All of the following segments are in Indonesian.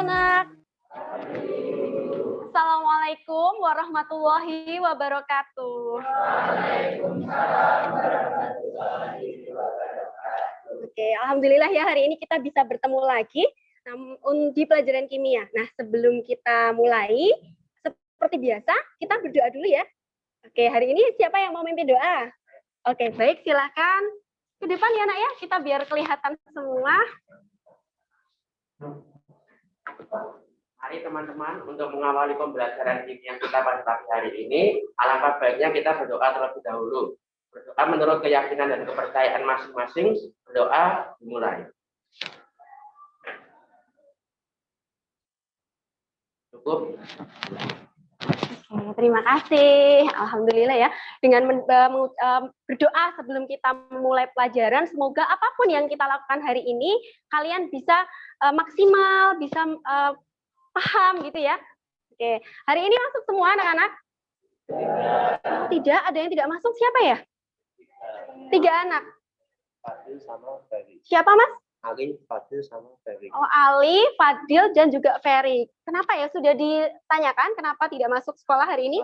anak-anak. Assalamualaikum warahmatullahi wabarakatuh. Oke, alhamdulillah ya hari ini kita bisa bertemu lagi di pelajaran kimia. Nah, sebelum kita mulai, seperti biasa, kita berdoa dulu ya. Oke, hari ini siapa yang mau mimpin doa? Oke, baik, silakan ke depan ya nak ya, kita biar kelihatan semua. Mari teman-teman, untuk mengawali pembelajaran kimia kita pada pagi hari ini, alangkah baiknya kita berdoa terlebih dahulu. Berdoa menurut keyakinan dan kepercayaan masing-masing. Berdoa dimulai. Cukup. Terima kasih. Alhamdulillah ya. Dengan berdoa sebelum kita memulai pelajaran, semoga apapun yang kita lakukan hari ini, kalian bisa maksimal, bisa paham gitu ya. Oke, hari ini masuk semua anak-anak? Tidak, ada yang tidak masuk. Siapa ya? 3 anak. Fadil sama Ferry. Siapa Mas? Ali, Fadil sama Ferry. Oh, Ali, Fadil, dan juga Ferry. Kenapa ya? Sudah ditanyakan kenapa tidak masuk sekolah hari ini?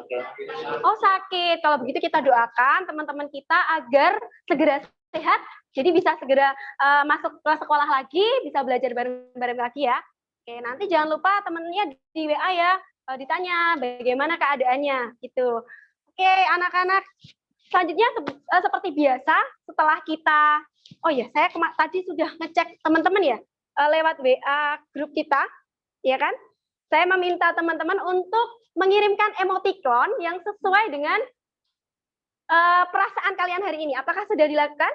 Oh, sakit. Kalau begitu kita doakan teman-teman kita agar segera sehat, jadi bisa segera masuk ke sekolah lagi, bisa belajar bareng-bareng lagi ya. Oke, nanti jangan lupa temennya di WA ya, ditanya bagaimana keadaannya gitu. Oke, anak-anak, selanjutnya seperti biasa setelah kita, oh ya, saya tadi sudah ngecek teman-teman ya lewat WA grup kita, ya kan? Saya meminta teman-teman untuk mengirimkan emoticon yang sesuai dengan perasaan kalian hari ini. Apakah sudah dilakukan?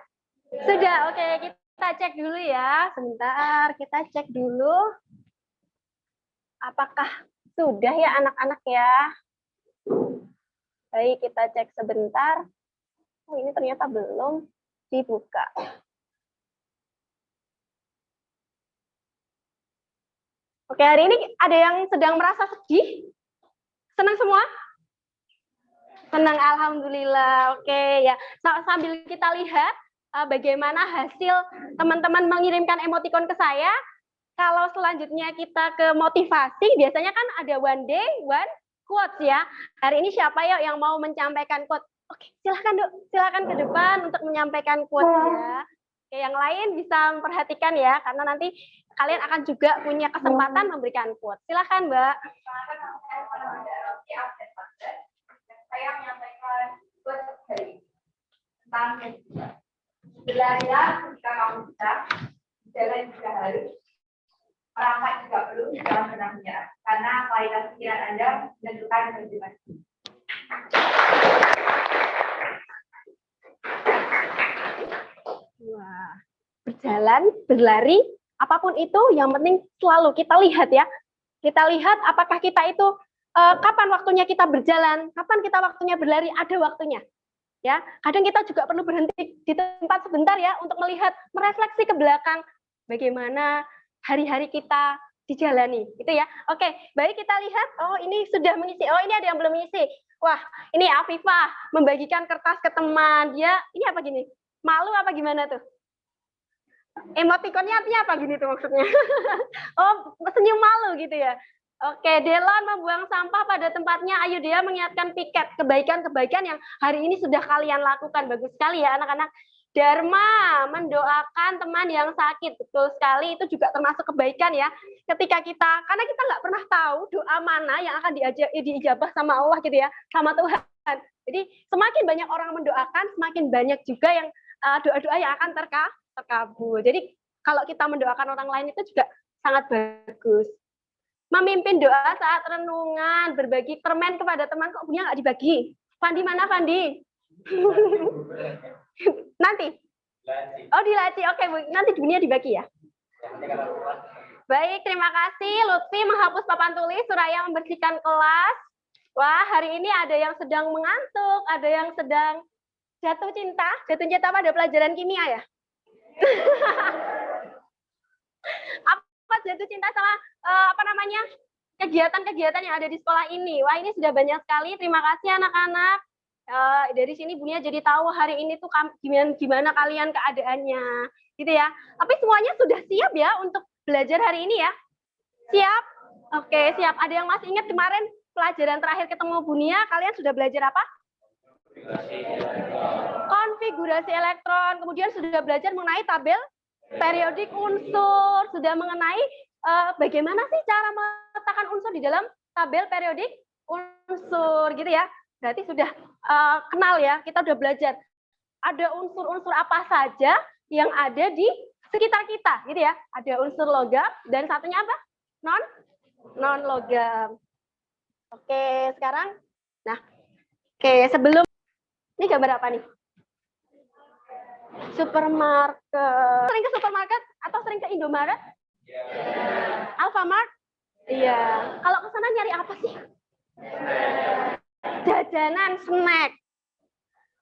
Sudah, oke, kita cek dulu ya. Sebentar, kita cek dulu. Apakah sudah ya anak-anak ya? Baik, kita cek sebentar. Oh, ini ternyata belum dibuka. Oke, hari ini ada yang sedang merasa sedih? Senang semua? Senang, alhamdulillah. Oke, ya. Sambil kita lihat bagaimana hasil teman-teman mengirimkan emoticon ke saya. Kalau selanjutnya kita ke motivasi, biasanya kan ada one day, one quotes ya. Hari ini siapa ya yang mau menyampaikan quote? Oke, silakan Dok, silakan ke depan untuk menyampaikan quote ya. Oke, yang lain bisa memperhatikan ya, karena nanti kalian akan juga punya kesempatan memberikan quote. Silakan Mbak. Saya menyampaikan quote dari tentang berlarilah ketika kamu bisa, jalan jika harus. Melangkah juga perlu, jangan pernah menyerah. Karena kualitas pikiran Anda menentukan kehidupan. Wah, berjalan, berlari, apapun itu, yang penting selalu kita lihat ya. Kita lihat apakah kita itu, kapan waktunya kita berjalan, kapan kita waktunya berlari, ada waktunya. Ya, kadang kita juga perlu berhenti di tempat sebentar ya, untuk melihat, merefleksi ke belakang, bagaimana hari-hari kita dijalani, gitu ya. Oke, baik kita lihat. Oh, ini sudah mengisi. Oh, ini ada yang belum mengisi. Wah, ini Afifah membagikan kertas ke teman. Dia, ini apa gini? Malu apa gimana tuh? Emotikonnya artinya apa gini tuh maksudnya? Oh, senyum malu gitu ya. Oke, Delon membuang sampah pada tempatnya. Ayo dia mengingatkan piket kebaikan-kebaikan yang hari ini sudah kalian lakukan. Bagus sekali ya anak-anak. Dharma mendoakan teman yang sakit, betul sekali, itu juga termasuk kebaikan ya. Ketika kita, karena kita nggak pernah tahu doa mana yang akan diijabah sama Allah gitu ya, sama Tuhan. Jadi semakin banyak orang mendoakan, semakin banyak juga yang doa-doa yang akan terkabul. Jadi kalau kita mendoakan orang lain itu juga sangat bagus. Memimpin doa saat renungan, berbagi permen kepada teman, kok punya nggak dibagi? Fandi mana Fandi? Nanti? Oh, dilatih. Oke, nanti dunia dibagi ya. Baik, terima kasih. Lutfi menghapus papan tulis, Suraya membersihkan kelas. Wah, hari ini ada yang sedang mengantuk, ada yang sedang jatuh cinta. Jatuh cinta pada pelajaran kimia ya? Apa jatuh cinta sama apa namanya? Kegiatan-kegiatan yang ada di sekolah ini. Wah, ini sudah banyak sekali. Terima kasih anak-anak. Dari sini Bunia jadi tahu hari ini tuh gimana kalian keadaannya, gitu ya. Tapi semuanya sudah siap ya untuk belajar hari ini ya. Siap? Oke, siap. Ada yang masih ingat kemarin pelajaran terakhir ketemu Bunia, kalian sudah belajar apa? Konfigurasi elektron. Kemudian sudah belajar mengenai tabel periodik unsur, sudah mengenai bagaimana sih cara meletakkan unsur di dalam tabel periodik unsur, gitu ya. Berarti sudah kenal ya, kita sudah belajar. Ada unsur-unsur apa saja yang ada di sekitar kita, gitu ya. Ada unsur logam dan satunya apa? Non logam. Oke, sekarang, nah, oke sebelum ini gambar apa nih? Supermarket. Sering ke supermarket atau sering ke Indomaret? Alfamart? Iya. Kalau ke sana nyari apa sih? Jajanan, snack.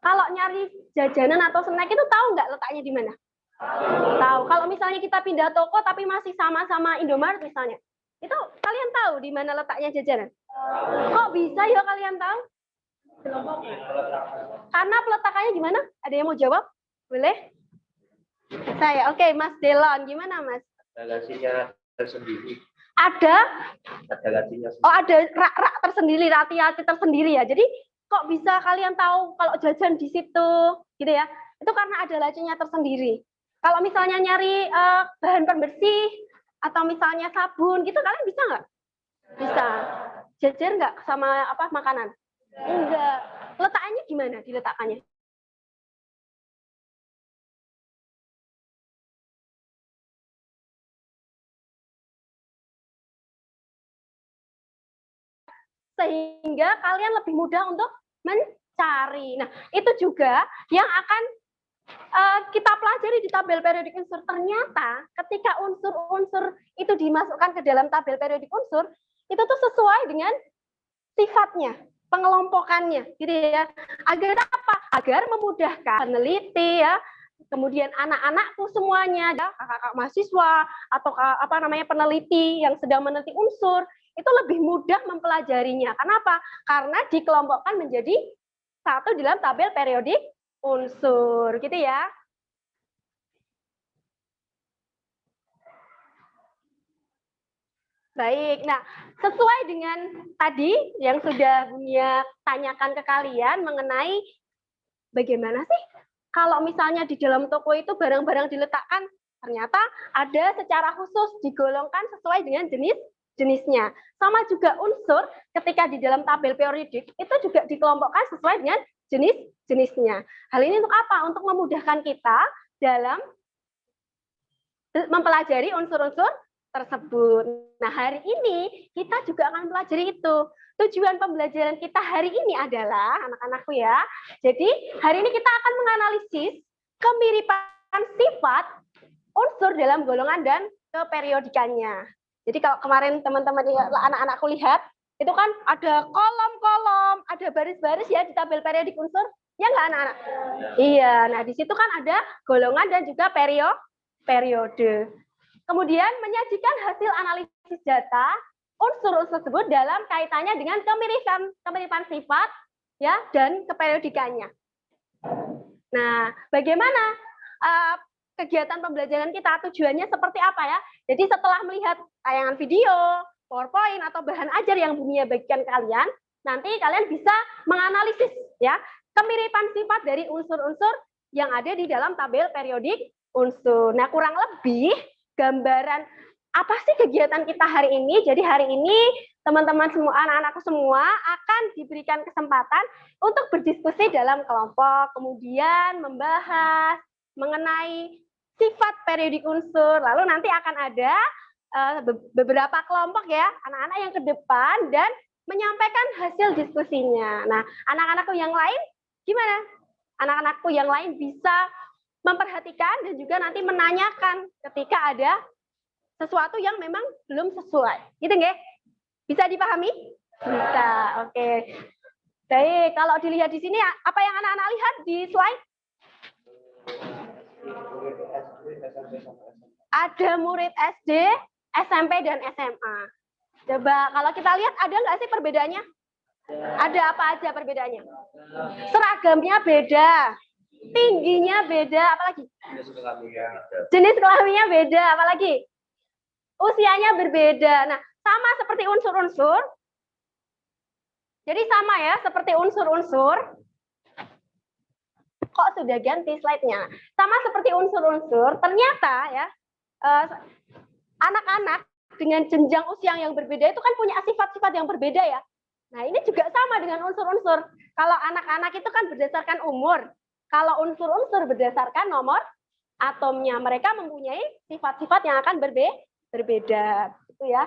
Kalau nyari jajanan atau snack itu tahu nggak letaknya di mana? Tahu. Kalau misalnya kita pindah toko tapi masih sama-sama Indomaret misalnya, itu kalian tahu di mana letaknya jajanan? Kok bisa ya kalian tahu? Karena peletakannya gimana? Ada yang mau jawab? Boleh? Saya. Oke, Mas Delon, gimana Mas? Relasinya tersendiri. Ada Relasinya Oh, ada rak-rak tersendiri, rati-rati tersendiri ya. Jadi kok bisa kalian tahu kalau jajan di situ, gitu ya? Itu karena ada lacinya tersendiri. Kalau misalnya nyari bahan pembersih atau misalnya sabun, gitu kalian bisa nggak? Bisa. Jajar nggak sama apa makanan? Enggak. Letaknya gimana diletakkannya? Sehingga kalian lebih mudah untuk mencari. Nah, itu juga yang akan kita pelajari di tabel periodik unsur. Ternyata ketika unsur-unsur itu dimasukkan ke dalam tabel periodik unsur, itu tuh sesuai dengan sifatnya, pengelompokannya, gitu ya. Agar apa? Agar memudahkan peneliti ya, kemudian anak-anakku semuanya, ya, kakak-kakak mahasiswa atau apa namanya peneliti yang sedang meneliti unsur, itu lebih mudah mempelajarinya. Kenapa? Karena dikelompokkan menjadi satu dalam tabel periodik unsur, gitu ya. Baik, nah sesuai dengan tadi yang sudah Bunia tanyakan ke kalian mengenai bagaimana sih kalau misalnya di dalam toko itu barang-barang diletakkan, ternyata ada secara khusus digolongkan sesuai dengan jenisnya. Sama juga unsur ketika di dalam tabel periodik itu juga dikelompokkan sesuai dengan jenisnya. Hal ini untuk apa? Untuk memudahkan kita dalam mempelajari unsur-unsur tersebut. Nah, hari ini kita juga akan pelajari itu. Tujuan pembelajaran kita hari ini adalah, anak-anakku ya, jadi hari ini kita akan menganalisis kemiripan sifat unsur dalam golongan dan keperiodikannya. Jadi kalau kemarin teman-teman anak-anakku lihat, itu kan ada kolom-kolom, ada baris-baris ya di tabel periodik unsur. Ya nggak anak-anak? Iya, nah di situ kan ada golongan dan juga periode. Kemudian menyajikan hasil analisis data unsur-unsur tersebut dalam kaitannya dengan kemiripan sifat ya dan keperiodikannya. Nah, bagaimana kegiatan pembelajaran kita, tujuannya seperti apa ya? Jadi setelah melihat tayangan video, PowerPoint atau bahan ajar yang Bunia bagikan kalian, nanti kalian bisa menganalisis ya kemiripan sifat dari unsur-unsur yang ada di dalam tabel periodik unsur. Nah, kurang lebih gambaran apa sih kegiatan kita hari ini? Jadi hari ini teman-teman semua, anak-anakku semua akan diberikan kesempatan untuk berdiskusi dalam kelompok, kemudian membahas mengenai sifat periodik unsur. Lalu nanti akan ada beberapa kelompok ya, anak-anak yang ke depan dan menyampaikan hasil diskusinya. Nah, anak-anakku yang lain gimana? Anak-anakku yang lain bisa memperhatikan dan juga nanti menanyakan ketika ada sesuatu yang memang belum sesuai. Gitu nggih? Bisa dipahami? Bisa. Oke. Baik, kalau dilihat di sini apa yang anak-anak lihat di slide? Ada murid SD, SMP dan SMA. Coba kalau kita lihat ada nggak sih perbedaannya? Ada apa aja perbedaannya? Seragamnya beda. Tingginya beda, apalagi? Jenis kelaminnya beda, apalagi? Usianya berbeda. Nah, sama seperti unsur-unsur. Jadi sama ya, seperti unsur-unsur. Kok sudah ganti slide-nya? Sama seperti unsur-unsur, ternyata ya, anak-anak dengan jenjang usia yang berbeda itu kan punya sifat-sifat yang berbeda ya. Nah, ini juga sama dengan unsur-unsur. Kalau anak-anak itu kan berdasarkan umur. Kalau unsur-unsur berdasarkan nomor atomnya. Mereka mempunyai sifat-sifat yang akan berbeda. Itu ya.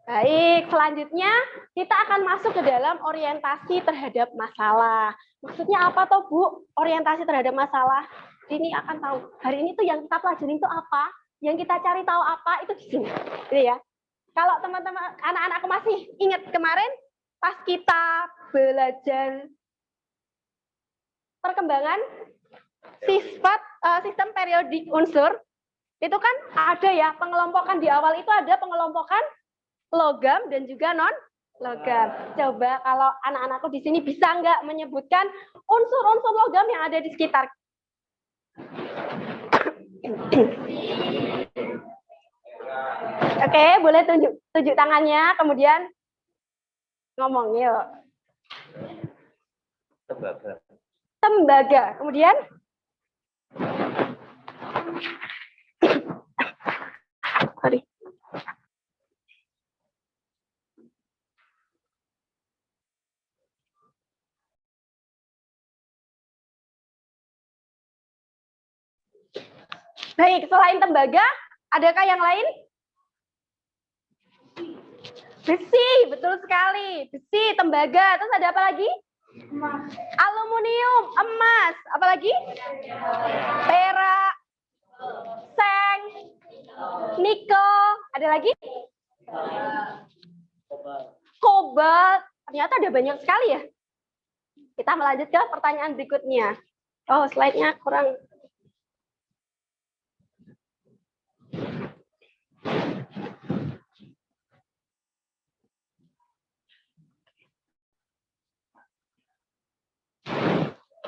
Baik, selanjutnya kita akan masuk ke dalam orientasi terhadap masalah. Maksudnya apa toh, Bu? Orientasi terhadap masalah. Ini akan tahu. Hari ini tuh yang kita pelajari itu apa? Yang kita cari tahu apa? Itu di sini. Gitu ya. Kalau teman-teman, anak-anakku masih ingat kemarin pas kita belajar perkembangan sistem periodik unsur, itu kan ada ya pengelompokan di awal itu ada pengelompokan logam dan juga non logam. Coba kalau anak-anakku di sini bisa nggak menyebutkan unsur-unsur logam yang ada di sekitar? Oke, boleh tunjuk tangannya, kemudian ngomong yuk. Tembaga. Tembaga, kemudian sorry. Baik, selain tembaga, adakah yang lain? Besi, betul sekali. Besi, tembaga, terus ada apa lagi? Emas. Aluminium, emas, apa lagi? Perak, seng, nikel, ada lagi? Kobalt. Ternyata ada banyak sekali ya. Kita melanjut ke pertanyaan berikutnya. Oh, slide-nya kurang.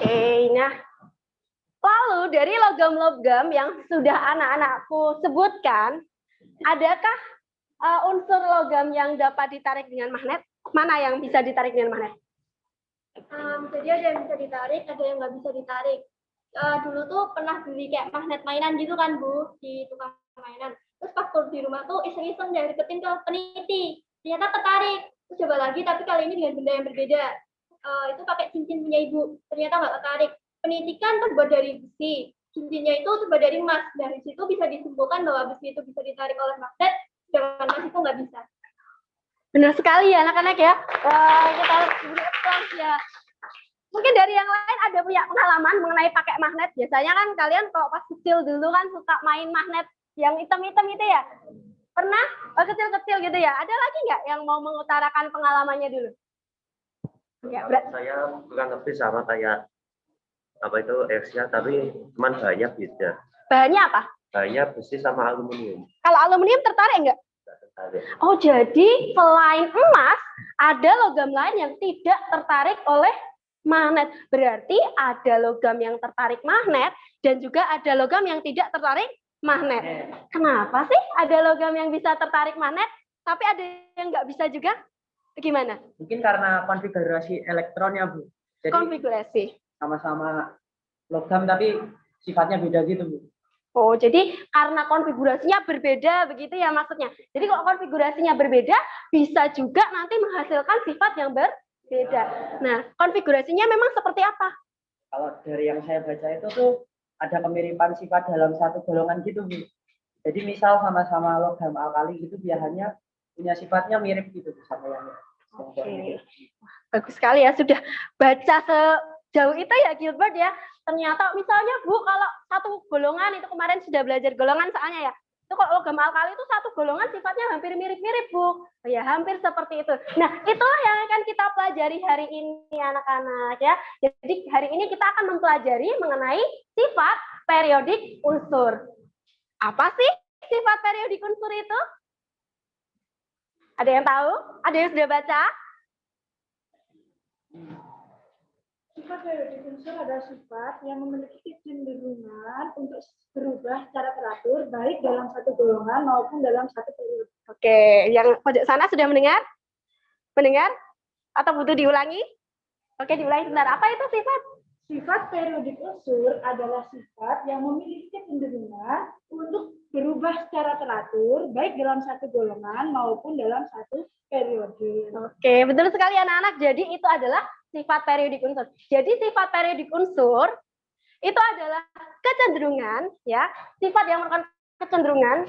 Oke, nah lalu dari logam-logam yang sudah anak-anakku sebutkan, adakah unsur logam yang dapat ditarik dengan magnet? Mana yang bisa ditarik dengan magnet? Jadi ada yang bisa ditarik, ada yang nggak bisa ditarik. Dulu tuh pernah beli kayak magnet mainan gitu kan, Bu, di tukang mainan. Terus pas di rumah tuh iseng-iseng dari deketin ke peniti. Ternyata tertarik. Terus coba lagi, tapi kali ini dengan benda yang berbeda. Itu pakai cincin punya ibu, ternyata nggak tertarik. Peniti kan terbuat dari besi, cincinnya itu terbuat dari emas. Dari situ bisa disimpulkan bahwa besi itu bisa ditarik oleh magnet, sedangkan emas itu nggak bisa. Benar sekali ya anak-anak ya. Kita beri applause ya. Mungkin dari yang lain ada punya pengalaman mengenai pakai magnet. Biasanya kan kalian kalau pas kecil dulu kan suka main magnet yang hitam-hitam itu ya. Pernah kecil-kecil gitu ya. Ada lagi nggak yang mau mengutarakan pengalamannya dulu? Ya, Saya bukan lebih sama kayak apa itu Asia, tapi cuman bahannya beda. Bahannya apa? Bahannya besi sama aluminium. Kalau aluminium tertarik nggak? Tertarik. Oh, jadi selain emas, ada logam lain yang tidak tertarik oleh magnet. Berarti ada logam yang tertarik magnet dan juga ada logam yang tidak tertarik magnet. Kenapa sih ada logam yang bisa tertarik magnet, tapi ada yang nggak bisa juga? Gimana? Mungkin karena konfigurasi elektronnya, Bu. Jadi Konfigurasi. sama-sama logam tapi sifatnya beda gitu, Bu. Oh, jadi karena konfigurasinya berbeda begitu ya maksudnya. Jadi kalau konfigurasinya berbeda, bisa juga nanti menghasilkan sifat yang berbeda. Nah, konfigurasinya memang seperti apa? Kalau dari yang saya baca itu tuh ada kemiripan sifat dalam satu golongan gitu, Bu. Jadi misal sama-sama logam alkali gitu biasanya punya sifatnya mirip gitu sama yang Oke. Bagus sekali ya, sudah baca sejauh itu ya Gilbert ya. Ternyata misalnya Bu, kalau satu golongan itu kemarin sudah belajar golongan soalnya ya. Itu kalau logam alkali itu satu golongan sifatnya hampir mirip-mirip Bu. Oh ya, hampir seperti itu. Nah, itulah yang akan kita pelajari hari ini anak-anak ya. Jadi hari ini kita akan mempelajari mengenai sifat periodik unsur. Apa sih sifat periodik unsur itu? Ada yang tahu? Ada yang sudah baca? Sifat periodik unsur adalah sifat yang memiliki kecenderungan untuk berubah secara teratur, baik dalam satu golongan maupun dalam satu periode. Oke, yang pojok sana sudah mendengar? Mendengar? Atau butuh diulangi? Oke, diulangi sebentar. Apa itu sifat? Sifat periodik unsur adalah sifat yang memiliki kecenderungan untuk berubah secara teratur, baik dalam satu golongan maupun dalam satu periode. Oke, betul sekali anak-anak. Jadi itu adalah sifat periodik unsur. Jadi sifat periodik unsur itu adalah kecenderungan, ya, sifat yang merupakan kecenderungan.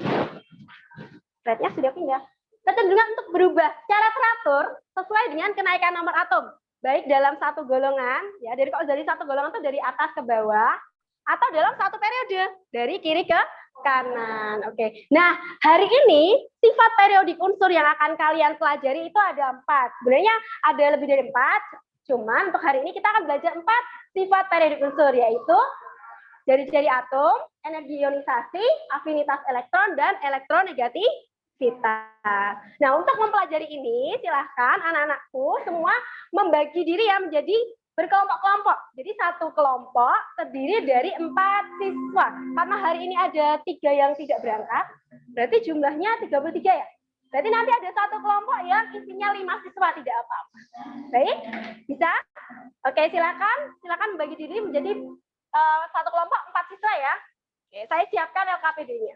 Slide-nya sudah pindah. Kecenderungan untuk berubah secara teratur sesuai dengan kenaikan nomor atom, baik dalam satu golongan, ya, dari satu golongan itu dari atas ke bawah, atau dalam satu periode dari kiri ke kanan. Oke. Nah, hari ini sifat periodik unsur yang akan kalian pelajari itu ada 4. Sebenarnya ada lebih dari 4. Cuman untuk hari ini kita akan belajar 4 sifat periodik unsur, yaitu ciri-ciri atom, energi ionisasi, afinitas elektron, dan elektronegativitas. Nah, untuk mempelajari ini, silahkan anak-anakku semua membagi diri ya menjadi berkelompok-kelompok. Jadi satu kelompok terdiri dari 4 siswa. Karena hari ini ada 3 yang tidak berangkat, berarti jumlahnya 33 ya. Berarti nanti ada satu kelompok yang isinya 5 siswa, tidak apa-apa. Baik, bisa? Oke, silakan bagi diri menjadi satu kelompok 4 siswa ya. Oke, saya siapkan LKPD-nya.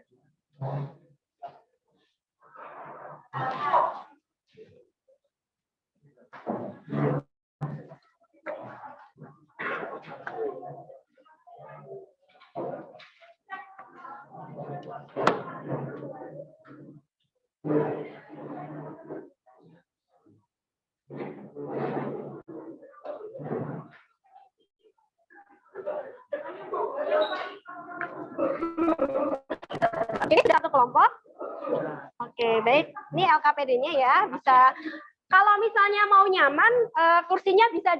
Ini sudah satu kelompok. Oke, baik. Ini LKPD-nya ya. Bisa, kalau misalnya mau nyaman, kursinya bisa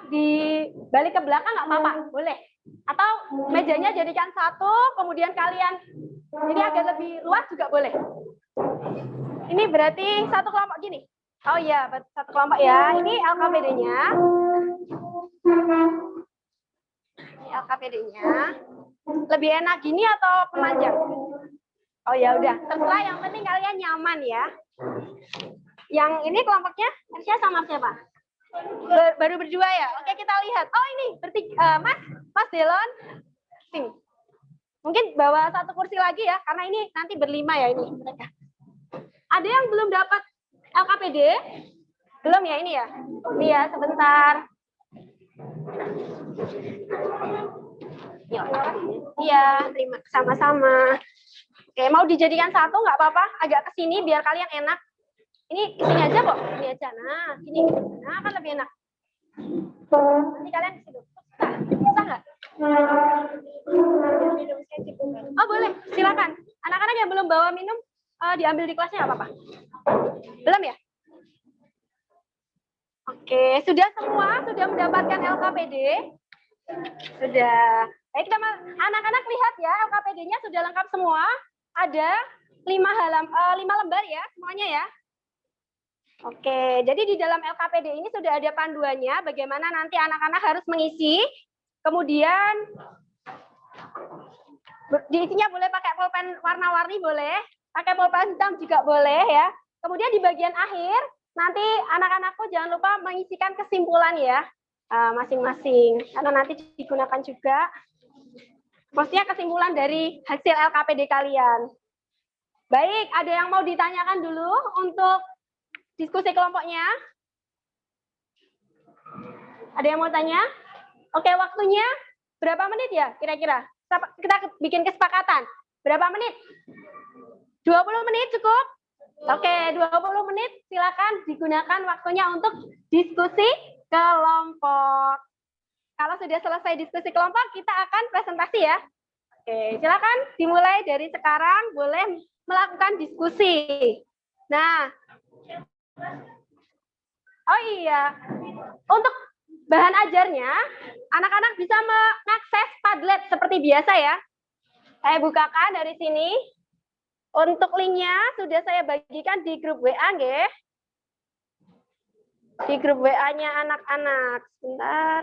dibalik ke belakang nggak apa-apa, boleh. Atau mejanya jadikan satu, kemudian kalian ini agak lebih luas juga boleh. Ini berarti satu kelompok gini. Oh iya, satu kelompok ya. Ini LKPD-nya. Ini LKPD-nya. Lebih enak gini atau pemanjang? Oh ya udah, terserah, yang penting kalian nyaman ya. Yang ini kelompoknya Ersya sama siapa? Baru berdua ya. Oke, kita lihat. Oh ini bertiga, Mas Delon. Sini. Mungkin bawa satu kursi lagi ya, karena ini nanti berlima ya ini mereka. Ada yang belum dapat LKPD? Belum ya ini ya? Iya, sebentar. Iya, terima sama-sama. Oke, mau dijadikan satu nggak apa-apa, agak ke sini biar kalian enak. Ini sini aja kok, ini aja. Nah, sini. Nah, kan lebih enak. Nanti kalian di situ. Bisa nggak? Oh, boleh. Silakan. Anak-anak yang belum bawa minum diambil di kelasnya nggak apa-apa. Belum ya? Oke, sudah semua sudah mendapatkan LKPD? Sudah. Baik, anak-anak lihat ya, LKPD-nya sudah lengkap semua. Ada 5 lembar ya, semuanya ya. Oke, jadi di dalam LKPD ini sudah ada panduannya bagaimana nanti anak-anak harus mengisi. Kemudian diisinya boleh pakai pulpen warna-warni, boleh. Pakai pulpen hitam juga boleh ya. Kemudian di bagian akhir, nanti anak-anakku jangan lupa mengisikan kesimpulan ya. Masing-masing. Karena nanti digunakan juga. Maksudnya kesimpulan dari hasil LKPD kalian. Baik, ada yang mau ditanyakan dulu untuk diskusi kelompoknya? Ada yang mau tanya? Oke, waktunya berapa menit ya kira-kira? Kita bikin kesepakatan. Berapa menit? 20 menit cukup? Oke, 20 menit silakan digunakan waktunya untuk diskusi kelompok. Kalau sudah selesai diskusi kelompok, kita akan presentasi ya. Oke, silakan dimulai dari sekarang, boleh melakukan diskusi. Nah, oh iya, untuk bahan ajarnya, anak-anak bisa mengakses Padlet seperti biasa ya. Saya bukakan dari sini. Untuk linknya sudah saya bagikan di grup WA, nggih. Di grup WA-nya anak-anak. Sebentar.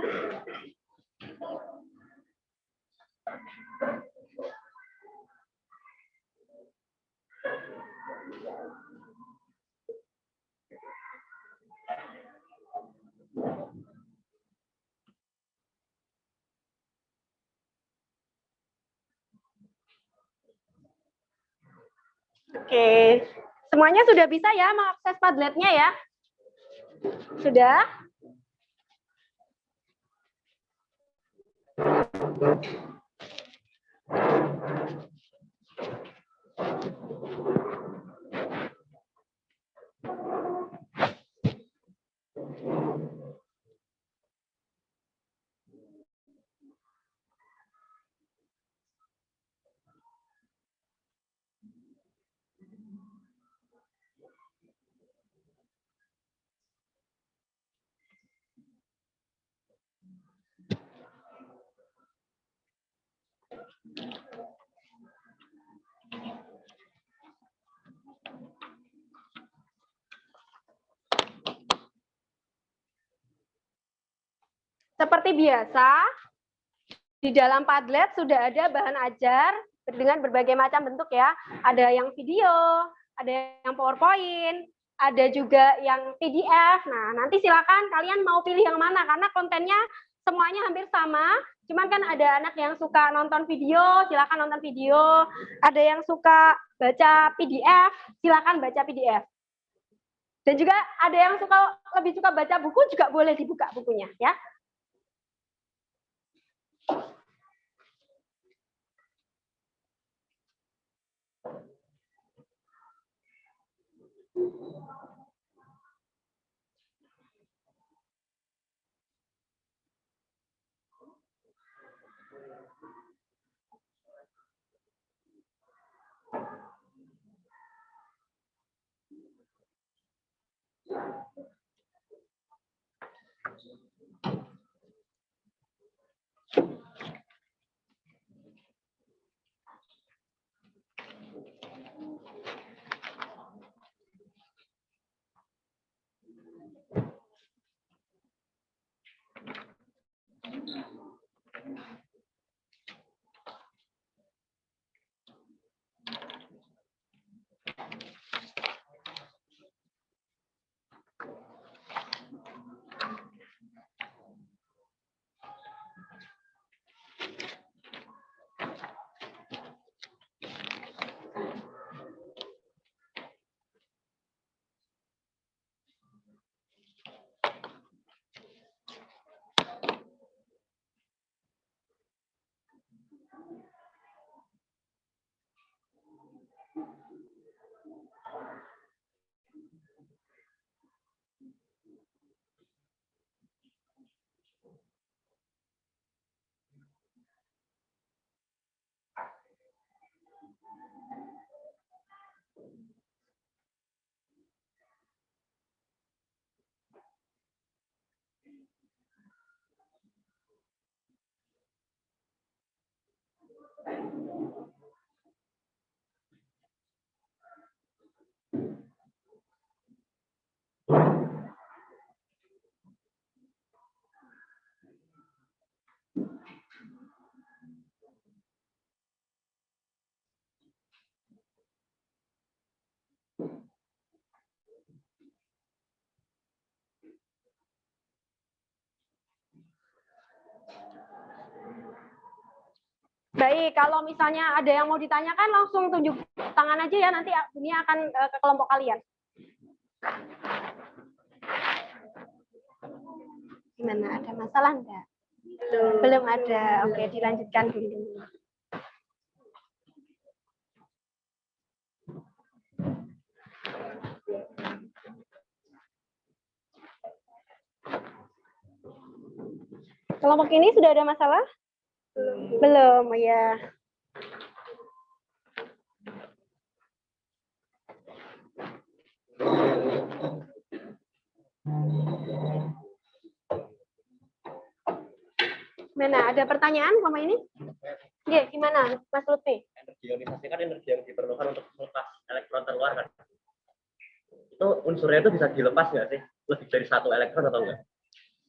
Oke, semuanya sudah bisa ya mengakses Padletnya ya? Sudah? Seperti biasa, di dalam Padlet sudah ada bahan ajar dengan berbagai macam bentuk ya. Ada yang video, ada yang PowerPoint, ada juga yang PDF. Nah, nanti silakan kalian mau pilih yang mana karena kontennya semuanya hampir sama. Cuman kan ada anak yang suka nonton video, silakan nonton video. Ada yang suka baca PDF, silakan baca PDF. Dan juga ada yang lebih suka baca buku juga boleh dibuka bukunya ya. Baik, kalau misalnya ada yang mau ditanyakan langsung tunjuk tangan aja ya, nanti ini akan ke kelompok kalian. Gimana, ada masalah enggak? Belum ada, oke dilanjutkan dulu. Kelompok ini sudah ada masalah? Belum, ya. Mana ada pertanyaan sama ini? Iya, gimana Mas Lutfi? Energi ionisasi kan energi yang diperlukan untuk melepas elektron terluar kan. Itu unsurnya itu bisa dilepas nggak sih? lebih dari satu elektron atau enggak?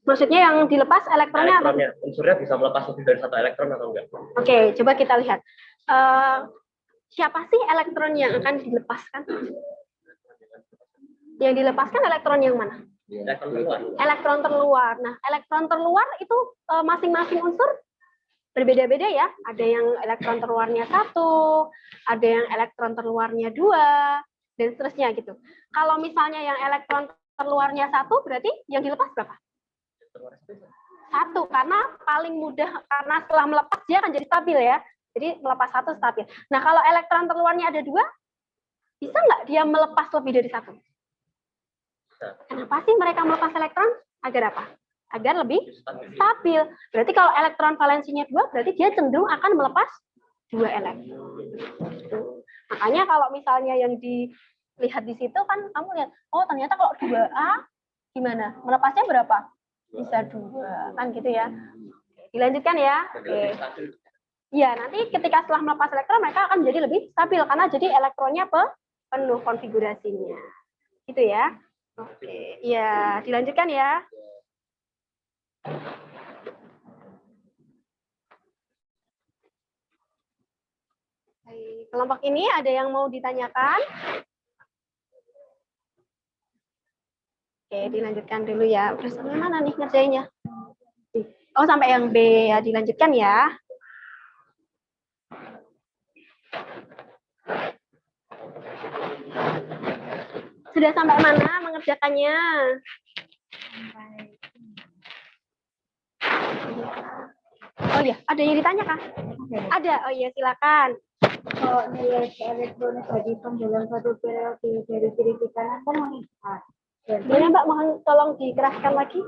Maksudnya yang dilepas elektronnya apa? Elektronnya, unsurnya bisa melepas lebih dari satu elektron atau enggak? Oke, coba kita lihat. Siapa sih elektron yang akan dilepaskan? Yang dilepaskan elektron yang mana? Elektron keluar. Elektron terluar. Nah, elektron terluar itu masing-masing unsur berbeda-beda ya. Ada yang elektron terluarnya 1, ada yang elektron terluarnya 2, dan seterusnya gitu. Kalau misalnya yang elektron terluarnya 1, berarti yang dilepas berapa? 1, karena paling mudah, karena setelah melepas dia akan jadi stabil ya. Jadi melepas 1 stabil. Nah, kalau elektron terluarnya ada 2, bisa nggak dia melepas lebih dari 1? Kenapa sih mereka melepas elektron? Agar apa? Agar lebih stabil. Berarti kalau elektron valensinya 2, berarti dia cenderung akan melepas 2 elektron. Makanya kalau misalnya yang dilihat di situ kan kamu lihat, oh ternyata kalau 2A gimana? Melepasnya berapa? Bisa 2, kan gitu ya. Dilanjutkan ya. Oke. Ya, nanti ketika setelah melepas elektron mereka akan menjadi lebih stabil karena jadi elektronnya penuh konfigurasinya. Gitu ya. Oke, ya dilanjutkan ya. Baik, kelompok ini ada yang mau ditanyakan? Oke, dilanjutkan dulu ya. Udah sampai mana nih ngerjainnya? Oh, sampai yang B ya, dilanjutkan ya. Sudah sampai mana mengerjakannya? Oh ya, ada yang ditanya Kak? Ada, oh iya silakan. Kalau nilai keelektronegatifan dalam satu periode dari kiri ke kanan kan meningkat. Boleh Mbak, mohon tolong dikeraskan lagi.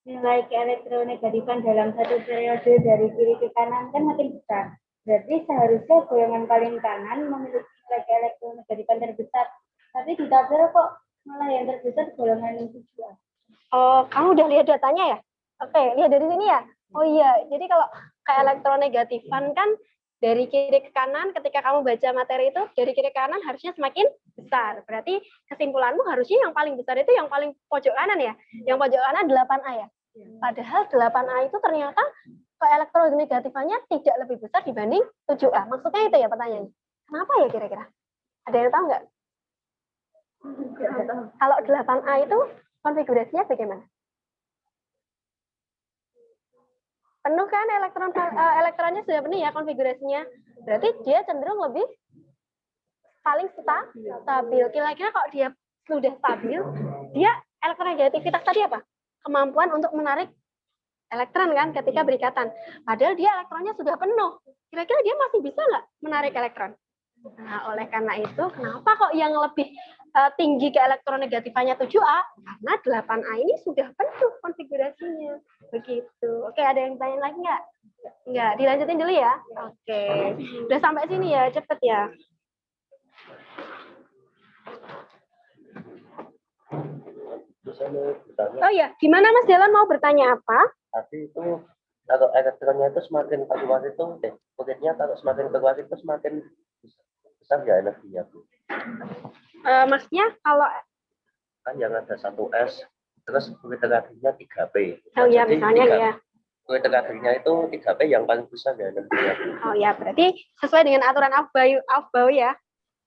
Nilai keelektronegatifan dalam satu periode dari kiri ke kanan kan makin besar. Berarti seharusnya golongan paling kanan memiliki nilai keelektronegatifan terbesar. Tapi di tabel kok malah yang terbesar golongan yang 7A. Oh, kamu udah lihat datanya ya? Oke, lihat dari sini ya. Oh iya, jadi kalau keelektronegatifan kan dari kiri ke kanan, ketika kamu baca materi itu dari kiri ke kanan harusnya semakin besar. Berarti kesimpulanmu harusnya yang paling besar itu yang paling pojok kanan ya. Yang pojok kanan 8A ya. Padahal 8A itu ternyata keelektronegatifannya tidak lebih besar dibanding 7A. Maksudnya itu ya pertanyaannya. Kenapa ya kira-kira? Ada yang tahu nggak? Kalau 8A itu konfigurasinya bagaimana? Penuh kan elektronnya sudah penuh ya konfigurasinya. Berarti dia cenderung lebih paling stabil. Kira-kira kalau dia sudah stabil, dia elektronegativitas tadi apa? Kemampuan untuk menarik elektron kan ketika berikatan. Padahal dia elektronnya sudah penuh. Kira-kira dia masih bisa nggak menarik elektron? Nah, oleh karena itu, kenapa kok yang lebih tinggi ke elektronegatifannya 7A? Karena 8A ini sudah penuh konfigurasinya. Begitu. Oke, ada yang tanya lagi nggak? Nggak, dilanjutin dulu ya. Oke, udah sampai sini ya, cepet ya. Oh ya, gimana Mas Jalan mau bertanya apa? Tapi itu kalau elektronnya itu semakin keluar itu, pokoknya kalau semakin keluar itu semakin besar ya energinya Bu. Maksudnya kalau Kan yang ada 1S, terus kulit energinya 3P. oh ya misalnya ya. Kulit energinya itu 3P yang paling besar ya energinya. Oh ya, berarti sesuai dengan aturan Aufbau ya.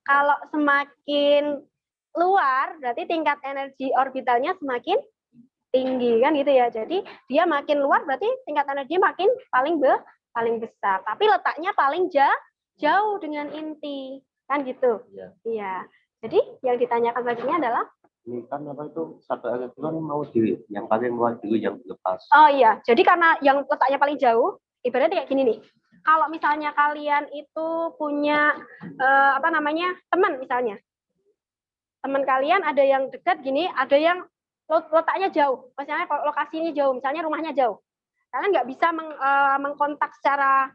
Kalau semakin luar, berarti tingkat energi orbitalnya semakin tinggi kan gitu ya. Jadi dia makin luar berarti tingkat energi makin paling besar. Tapi letaknya paling jauh dengan inti kan gitu. Iya. Jadi yang ditanyakan selanjutnya adalah Ini kan apa itu satu elektron mau yang paling luar dulu yang dilepas. oh iya, jadi karena yang letaknya paling jauh, ibaratnya kayak gini nih. Kalau misalnya kalian itu punya teman misalnya, teman kalian ada yang dekat gini, ada yang letaknya jauh, misalnya kalau lokasinya jauh, misalnya rumahnya jauh, kalian nggak bisa mengkontak secara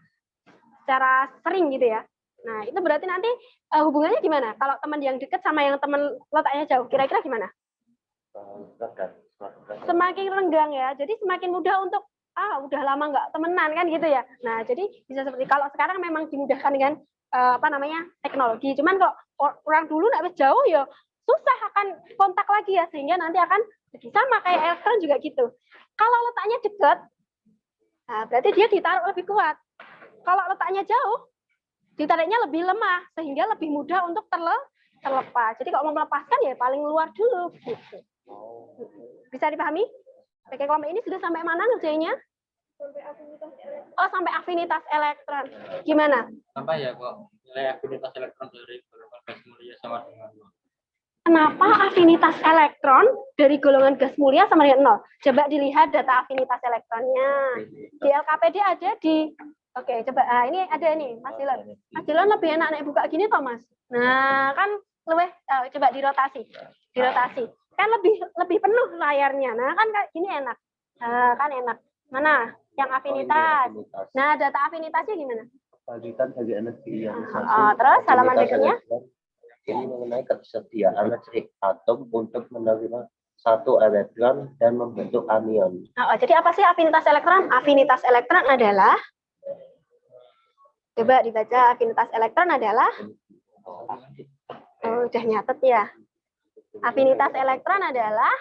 sering gitu ya. Nah itu berarti nanti hubungannya gimana? Kalau teman yang dekat sama yang teman letaknya jauh, kira-kira gimana? Semakin renggang ya, jadi semakin mudah untuk udah lama nggak temenan kan gitu ya. Nah jadi bisa seperti kalau sekarang memang dimudahkan dengan teknologi. Cuman kok orang dulu nggak jauh ya susah akan kontak lagi ya, sehingga nanti akan jadi sama kayak elektron juga gitu. Kalau letaknya dekat, nah berarti dia ditaruh lebih kuat. Kalau letaknya jauh, ditariknya lebih lemah, sehingga lebih mudah untuk terlepas. Jadi kalau mau melepaskan ya paling luar dulu. Gitu. Bisa dipahami? Oke, kelompok ini sudah sampai mana ngerjainnya? Oh, sampai afinitas elektron. Gimana? Apa ya kok nilai afinitas elektron dari golongan gas mulia sama dengan nol? Kenapa afinitas elektron dari golongan gas mulia sama dengan 0? Coba dilihat data afinitas elektronnya. Di LKPD ada di... Oke, coba. Nah, ini ada nih, Mas Dilan. Mas Dilan lebih enak naik buka gini toh, Mas? Nah, kan lebih... coba dirotasi. Dirotasi. Kan lebih penuh layarnya. Nah, kan gini enak. Kan enak. Mana? Yang afinitas. Nah, data afinitasnya gimana? Bagikan dari energi yang Terus halaman berikutnya? Ini mengenai ketersediaan listrik atom untuk menerima satu elektron dan membentuk anion. Jadi apa sih afinitas elektron? Afinitas elektron adalah, coba dibaca, afinitas elektron adalah, udah nyatet ya. Afinitas elektron adalah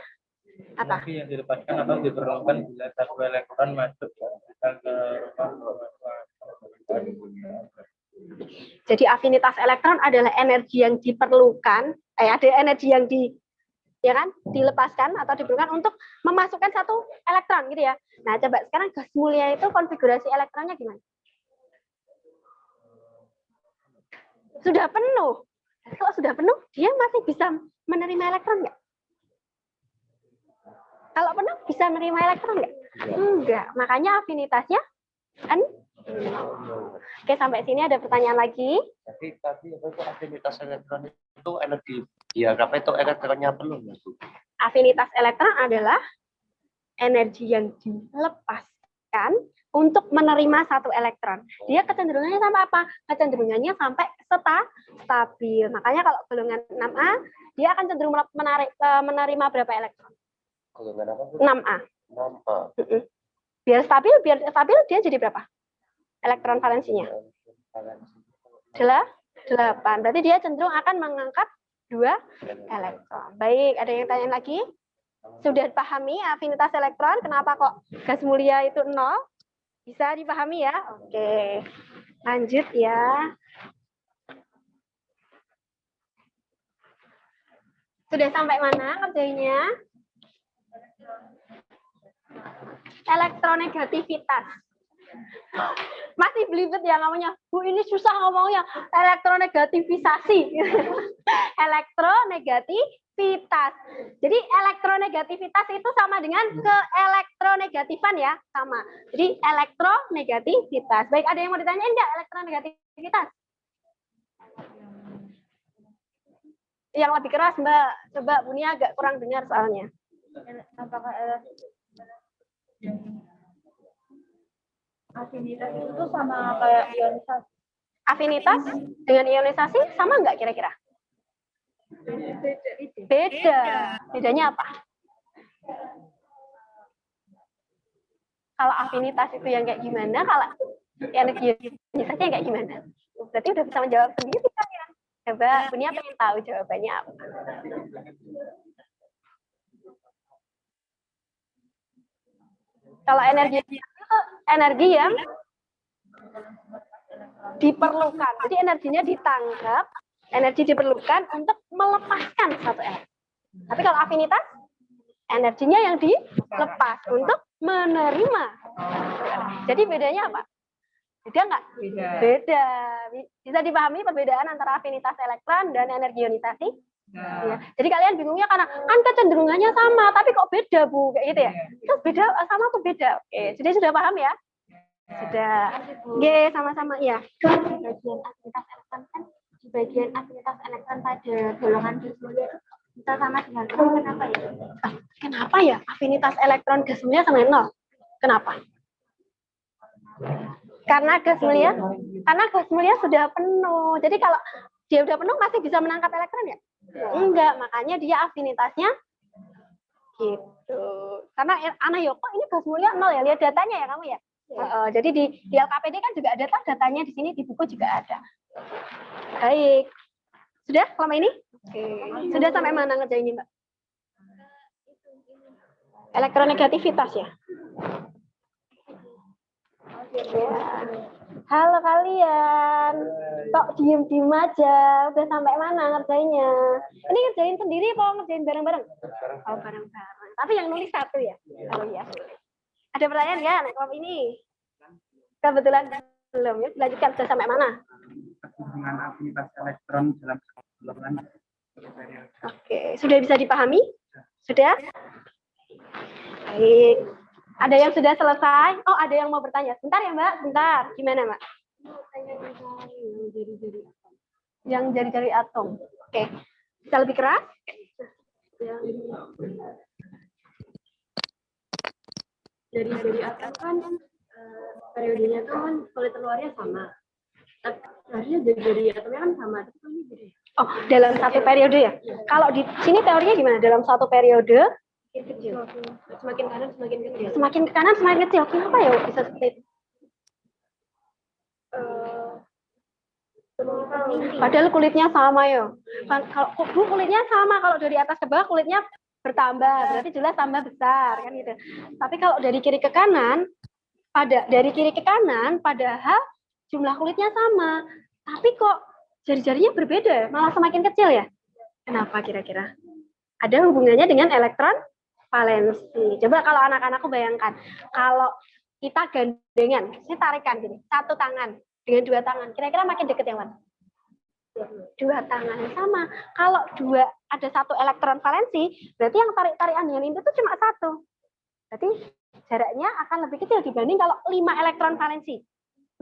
apa? Energi yang dilepaskan atau diperlukan bila satu elektron masuk ke Jadi afinitas elektron adalah energi yang diperlukan, ada energi yang dilepaskan atau diperlukan untuk memasukkan satu elektron gitu ya. Nah, coba sekarang gas mulia itu konfigurasi elektronnya gimana? Sudah penuh. Kalau sudah penuh, dia masih bisa menerima elektron nggak? Kalau penuh bisa menerima elektron nggak? Enggak. Makanya afinitasnya Oke, sampai sini ada pertanyaan lagi. Jadi tadi itu afinitas elektron itu energi. Ya, apa itu elektronnya penuh ya, Bu? Afinitas elektron adalah energi yang dilepaskan untuk menerima satu elektron. Dia kecenderungannya sampai apa? Kecenderungannya sampai stabil. Makanya kalau golongan 6A, dia akan cenderung menerima berapa elektron? Golongan apa, Bu? 6A. 6A. Biar stabil dia jadi berapa? Elektron valensinya. 8. Berarti dia cenderung akan mengangkat 2 elektron. Baik, ada yang tanya lagi? Sudah dipahami afinitas elektron? Kenapa kok gas mulia itu 0? Bisa dipahami ya? Oke. Lanjut ya. Sudah sampai mana kerjanya? Elektronegativitas. Masih belibet ya namanya. Bu, ini susah ngomongnya. Elektronegativisasi. Elektronegativitas. Jadi elektronegativitas itu sama dengan keelektronegatifan ya, sama. Jadi elektronegativitas. Baik, ada yang mau ditanyain enggak elektronegativitas? Yang lebih keras, Mbak. Coba Bunia agak kurang dengar soalnya. Apakah afinitas itu sama kayak ionisasi? Afinitas dengan ionisasi sama nggak kira-kira? Beda. Bedanya apa? Kalau afinitas itu yang kayak gimana? Kalau energi ionisasi yang kayak gimana? Berarti udah bisa menjawab sendiri kan ya? Coba Bunia pengen tahu jawabannya apa. Kalau energi itu energi yang diperlukan. Jadi energinya ditangkap, energi diperlukan untuk melepaskan satu elektron. Tapi kalau afinitas, energinya yang dilepas untuk menerima. Jadi bedanya apa? Beda nggak? Beda. Bisa dipahami perbedaan antara afinitas elektron dan energi ionisasi? Ya. Jadi kalian bingungnya karena kan kecenderungannya sama, tapi kok beda, Bu, kayak gitu ya? Itu beda sama atau beda? Oke, jadi sudah paham ya? Sudah. Oke, sama-sama ya. Bagian afinitas elektron kan di bagian afinitas elektron pada golongan gas mulia itu bisa sama dengan 0. Kenapa ya? Kenapa ya? Afinitas elektron gas mulia sama 0. Kenapa? Karena gas mulia sudah penuh. Jadi kalau dia udah penuh masih bisa menangkap elektron ya? Enggak, makanya dia afinitasnya gitu. Karena Ana Yoko ini gas mulia 0 ya, lihat datanya ya kamu ya. Jadi di LKPD kan juga ada datanya di sini, di buku juga ada. Baik. Sudah selama ini? Oke. Sudah sampai mana ngerjainnya, Mbak? Elektronegativitas ya? Ya. Halo kalian. Kok diem-diem aja? Udah sampai mana ngerjainnya? Ini ngerjain sendiri apa ngerjain bareng-bareng? Oh, bareng-bareng. Tapi yang nulis satu ya? Oh iya, boleh. Ada pertanyaan nggak anak kelompok ini? Kebetulan belum ya. Lanjutkan sudah sampai mana? Dengan aktivitas elektron dalam golongan. Oke, sudah bisa dipahami? Sudah? Baik. Ada yang sudah selesai? Oh, ada yang mau bertanya. Sebentar ya, Mbak. Sebentar. Gimana, Mbak? Yang jari-jari atom. Oke. Bisa lebih keras? Jari-jari atom kan periodenya tuh kan kulit luarnya sama. Harusnya jari-jari atomnya kan sama. Tapi kan ini beda. Oh, dalam satu periode ya? Kalau di sini teorinya gimana? Dalam satu periode kecil. Semakin kanan semakin kecil. Semakin ke kanan semakin kecil. Kenapa ya bisa seperti itu? Padahal kulitnya sama ya. Kalau kulitnya sama, kalau dari atas ke bawah kulitnya bertambah, berarti jelas tambah besar kan gitu. Tapi kalau dari kiri ke kanan, padahal jumlah kulitnya sama, tapi kok jari-jarinya berbeda, malah semakin kecil ya. Kenapa kira-kira? Ada hubungannya dengan elektron valensi. Coba kalau anak-anakku bayangkan, kalau kita gandengan, ini tarikan gini, satu tangan dengan dua tangan, kira-kira makin deket yang mana? Dua tangan sama. Kalau ada satu elektron valensi, berarti yang tarik-tarikan dengan itu tuh cuma satu. Berarti jaraknya akan lebih kecil dibanding kalau 5 elektron valensi.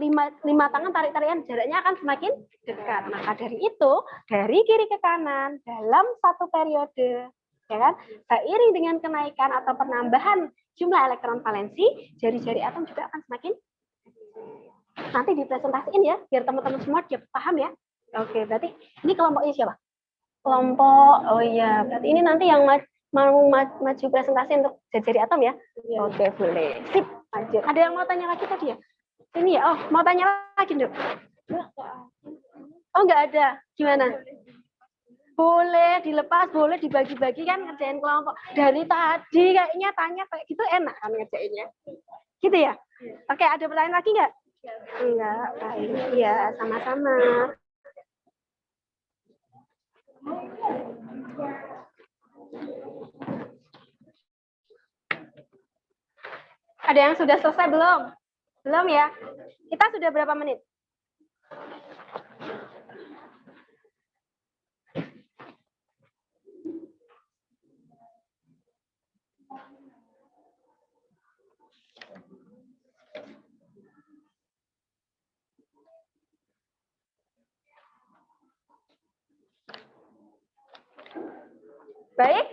5 tangan tarik-tarikan jaraknya akan semakin dekat. Maka dari itu, dari kiri ke kanan dalam satu periode, ya kan? Seiring dengan kenaikan atau penambahan jumlah elektron valensi, jari-jari atom juga akan semakin nanti dipresentasiin ya, biar teman-teman semua dia paham ya. Oke, berarti ini kelompoknya siapa? Kelompok, oh iya, berarti ini nanti yang mau maju presentasi untuk jari-jari atom ya? Oke, boleh. Sip, maju. Ada yang mau tanya lagi tadi ya? Ini ya, oh mau tanya lagi dok? Oh nggak ada, gimana? Boleh dilepas, boleh dibagi-bagi kan ngerjain kelompok. Dari tadi kayaknya tanya kayak gitu enak kan ngerjainnya. Gitu ya? Oke, ada pertanyaan lagi nggak? Enggak, baik. Iya, sama-sama. Ada yang sudah selesai belum? Belum ya? Kita sudah berapa menit? Baik,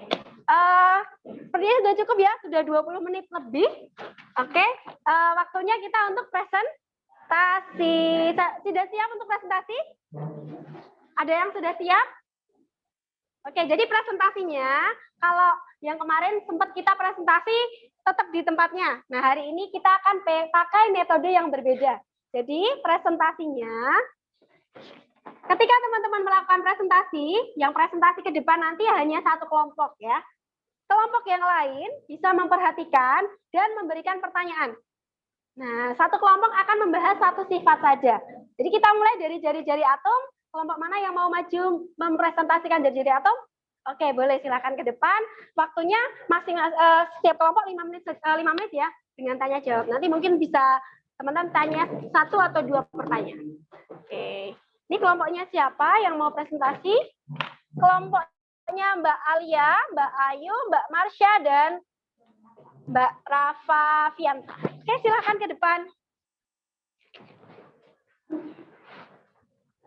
sepertinya sudah cukup ya, sudah 20 menit lebih. Oke, waktunya kita untuk presentasi. Sudah siap untuk presentasi? Ada yang sudah siap? Oke, jadi presentasinya, kalau yang kemarin sempat kita presentasi tetap di tempatnya. Nah, hari ini kita akan pakai metode yang berbeda. Jadi, presentasinya, ketika teman-teman melakukan presentasi, yang presentasi ke depan nanti hanya satu kelompok ya. Kelompok yang lain bisa memperhatikan dan memberikan pertanyaan. Nah, satu kelompok akan membahas satu sifat saja. Jadi kita mulai dari jari-jari atom. Kelompok mana yang mau maju mempresentasikan jari-jari atom? Oke, boleh silakan ke depan. Waktunya setiap kelompok 5 menit ya dengan tanya jawab. Nanti mungkin bisa teman-teman tanya 1 atau 2 pertanyaan. Oke. Ini kelompoknya siapa yang mau presentasi? Kelompoknya Mbak Alia, Mbak Ayu, Mbak Marsha, dan Mbak Rafa Fianta. Oke, silakan ke depan.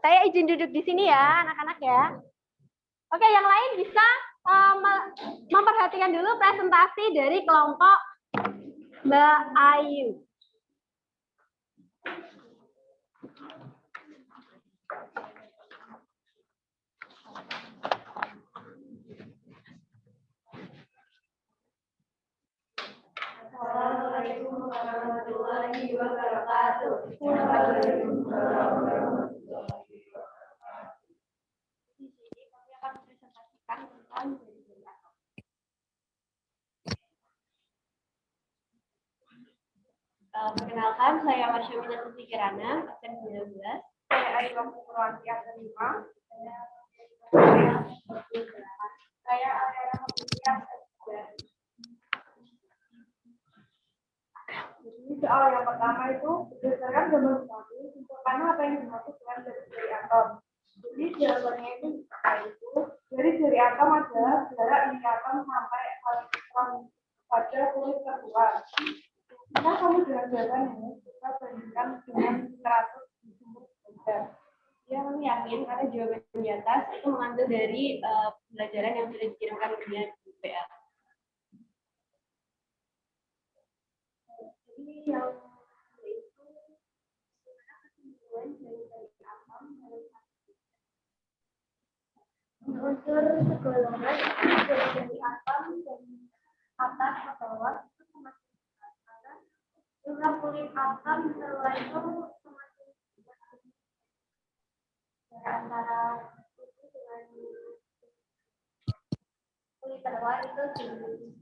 Saya izin duduk di sini ya, anak-anak ya. Oke, yang lain bisa memperhatikan dulu presentasi dari kelompok Mbak Ayu. Assalamualaikum warahmatullahi wabarakatuh. Waalaikumsalam warahmatullahi wabarakatuh. Di sini kami akan Perkenalkan, saya Marsha Minatuti Kirana, absen 19. Saya Ayu Purwanti absen 5. Saya Ariana Putri absen 3. Jadi soal yang pertama itu berdasarkan gambar tadi, simpulkanlah apa yang dimaksud dengan dari atom. Jadi jawabannya itu dari atom adalah jarak dari atom sampai elektron pada kulit terluar. Kita kamu dengan jawaban ini kita bandingkan dengan 100 di sumber beda. Dia kami yakin karena jawaban di atas itu mengambil dari pembelajaran yang sudah dikirimkan ke dia di PA. Jadi yang itu gimana kesimpulan dari atom dalam unsur segolongan dari atom dari atas ke bawah itu semakin besar karena jumlah kulit atom terluar itu semakin besar antara itu dengan kulit terluar itu tinggi.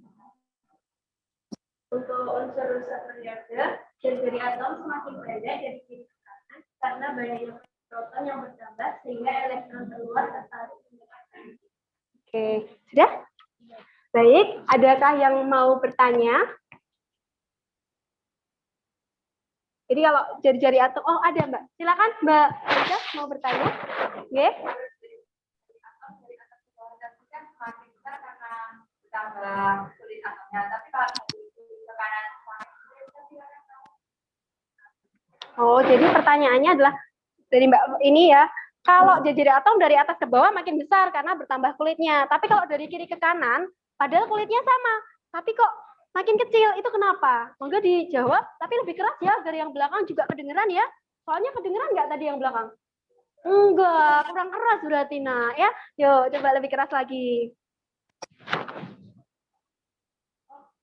Untuk unsur-unsur periode dan dari atom semakin pendek dari kiri ke kanan karena banyaknya proton yang bertambah sehingga elektron terluar tertarik mendekatkan. Oke, sudah? Baik, adakah yang mau bertanya? Jadi kalau jari-jari atom, oh ada Mbak. Silakan Mbak Aida mau bertanya. Oke. Semakin besar karena bertambah kulit atomnya, tapi kalau tekanan Oh, jadi pertanyaannya adalah dari Mbak ini ya, kalau jari atom dari atas ke bawah makin besar karena bertambah kulitnya. Tapi kalau dari kiri ke kanan, padahal kulitnya sama, tapi kok makin kecil, itu kenapa? Monggo dijawab, tapi lebih keras ya, dari yang belakang juga kedengeran ya. Soalnya kedengeran nggak tadi yang belakang? Enggak, kurang keras berarti, nah ya. Yuk, coba lebih keras lagi.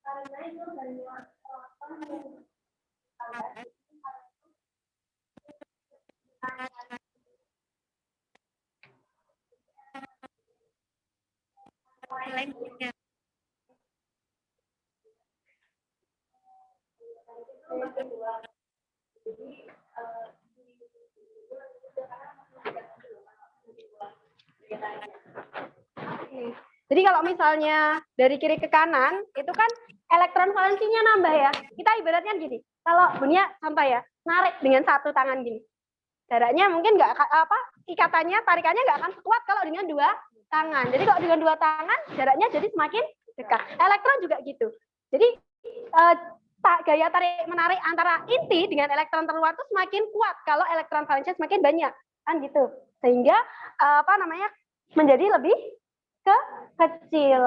Karena itu banyak proton yang Jadi kalau misalnya dari kiri ke kanan, itu kan elektron valensinya nambah ya. Kita ibaratnya gini, kalau Bunia contoh ya, narik dengan satu tangan gini. Jaraknya mungkin nggak apa, ikatannya, tarikannya nggak akan sekuat kalau dengan dua tangan. Jadi kalau dengan dua tangan, jaraknya jadi semakin dekat. Elektron juga gitu. Jadi gaya tarik menarik antara inti dengan elektron terluar itu semakin kuat kalau elektron valensinya semakin banyak, kan gitu. Sehingga menjadi lebih kecil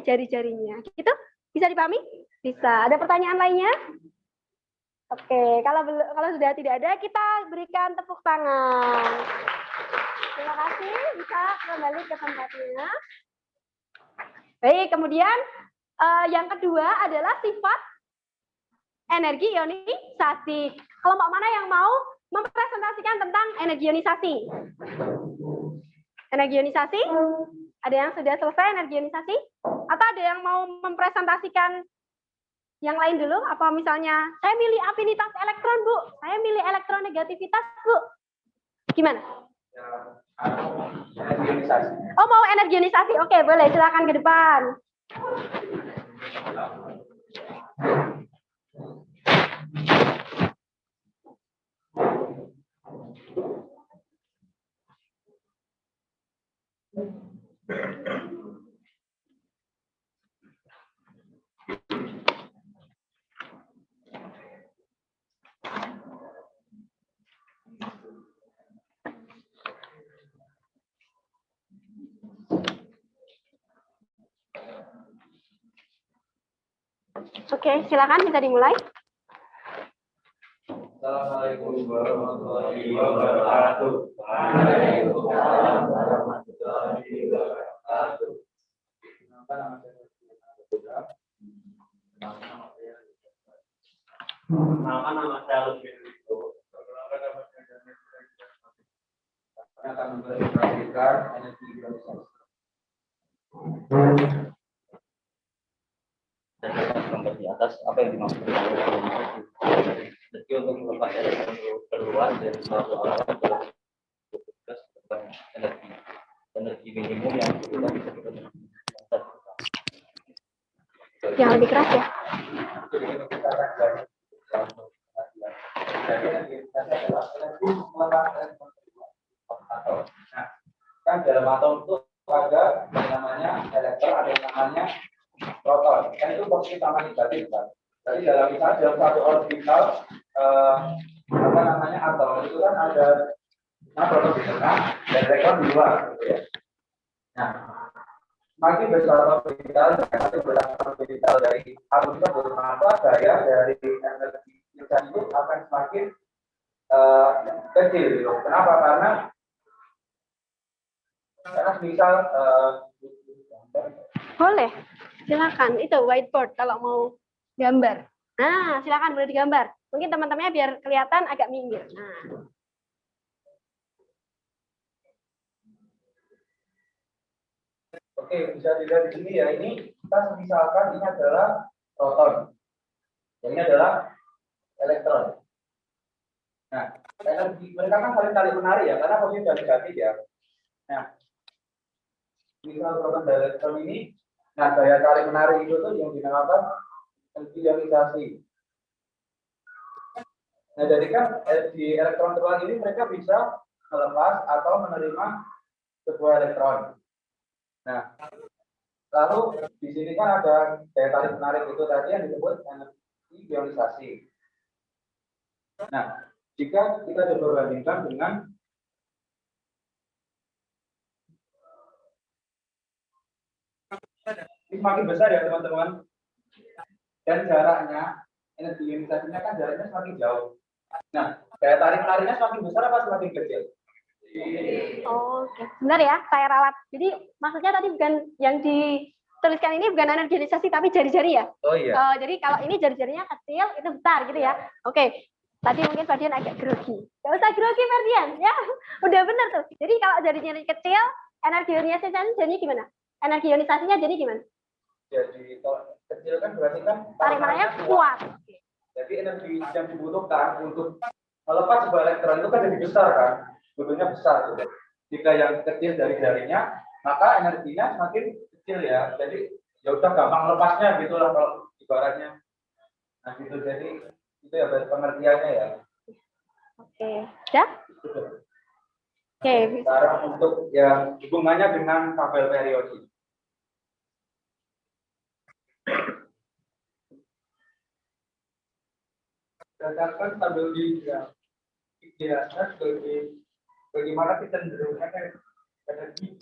jari-jarinya. Gitu? Bisa dipahami? Bisa. Ada pertanyaan lainnya? Oke, kalau sudah tidak ada, kita berikan tepuk tangan. Terima kasih, bisa kembali ke tempatnya. Baik, kemudian yang kedua adalah sifat energi ionisasi. Kelompok mana yang mau mempresentasikan tentang energi ionisasi? Energi ionisasi? Ada yang sudah selesai energi ionisasi? Atau ada yang mau mempresentasikan yang lain dulu? Apa misalnya, saya milih afinitas elektron, Bu. Saya milih elektronegativitas, Bu. Gimana? Energi ionisasi. Oh, mau energi ionisasi? Oke, boleh. Silakan ke depan. Oke, silakan bisa dimulai. Assalamualaikum warahmatullahi wabarakatuh. Waalaikumsalam warahmatullahi wabarakatuh. Perkenalkan nama saya Lutfi Rico. Saya akan mempresentasikan energi ionisasi. Gambar di atas. atas apa yang dimaksud dengan elektronisasi. Jadi untuk melepas elektron keluar dari suatu alat tugas energi minimum yang kita bisa gunakan. Yang lebih keras ya. Nah, kan dalam atom itu ada yang namanya elektron, ada yang namanya proton. Kan itu positif sama negatif kan. Jadi dalam misalnya dalam satu orbital apa namanya atom itu kan ada proton di tengah dan elektron di luar, gitu ya. Nah, semakin besar orbital, semakin besar orbital dari atom tersebut, maka daya dari energi itu akan semakin kecil. Gitu. Kenapa? Karena misal Boleh. Silakan. Itu whiteboard kalau mau gambar. Nah, silakan boleh digambar. Mungkin teman-temannya biar kelihatan agak minggir. Nah. oke, bisa dilihat di sini ya. Ini kita misalkan ini adalah proton. Ini adalah elektron. Nah, energi mereka kan saling menarik ya, karena positif dan negatif ya. Nah, misal proton dan elektron ini, nah daya tarik menarik itu tuh yang dinamakan energi ionisasi. Nah, jadi kan di elektron terang ini mereka bisa melepas atau menerima sebuah elektron. Nah, lalu di sini kan ada daya tarik menarik itu tadi yang disebut energi ionisasi. Nah, jika kita coba bandingkan dengan ini semakin besar ya teman-teman, dan jaraknya energi ionisasinya kan jaraknya semakin jauh. Nah, daya tarik menariknya semakin besar apa semakin kecil? Oke, benar ya, saya ralat. Jadi maksudnya tadi bukan yang dituliskan ini bukan energi ionisasi tapi jari-jari ya. Oh iya. Jadi kalau ini jari-jarinya kecil itu besar gitu ya. Oke. Tadi mungkin Ferdian agak grogi. Gak usah grogi Ferdian, ya. Udah benar tuh. Jadi kalau jari-jari kecil, energi ionisasinya jadi gimana? Energi ionisasinya jadi gimana? Jadi kalau kecil kan berarti kan Tarik menariknya kuat. Jadi energi yang dibutuhkan untuk melepas sebuah elektron itu kan jadi besar kan, butuhnya besar. Gitu. Jika yang kecil dari jarinya, maka energinya semakin kecil ya. Jadi ya udah gampang lepasnya gitulah kalau ibaratnya. Nah gitu, jadi itu ya pengertiannya ya. Oke, ya? Oke. Sekarang untuk yang hubungannya dengan tabel periodik. Berdasarkan tabel di atas bagaimana kecenderungan energi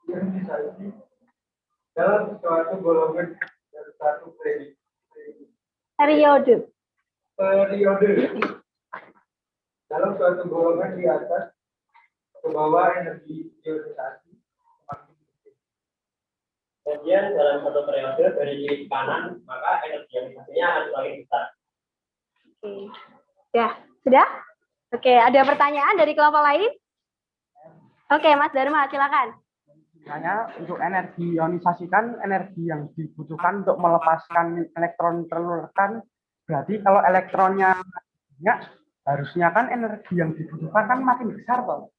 ionisasi dalam suatu golongan dan satu Periode. dalam suatu golongan di atas ke bawah energi ionisasi semakin kecil. Kemudian dalam satu periode dari kiri ke kanan, maka energi ionisasinya akan semakin besar. Oke. Ya, sudah? Oke, ada pertanyaan dari kelompok lain? Oke, Mas Dharma, silakan. Hanya untuk energi ionisasi kan energi yang dibutuhkan untuk melepaskan elektron terluarkan. Berarti kalau elektronnya banyak, harusnya kan energi yang dibutuhkan kan makin besar toh.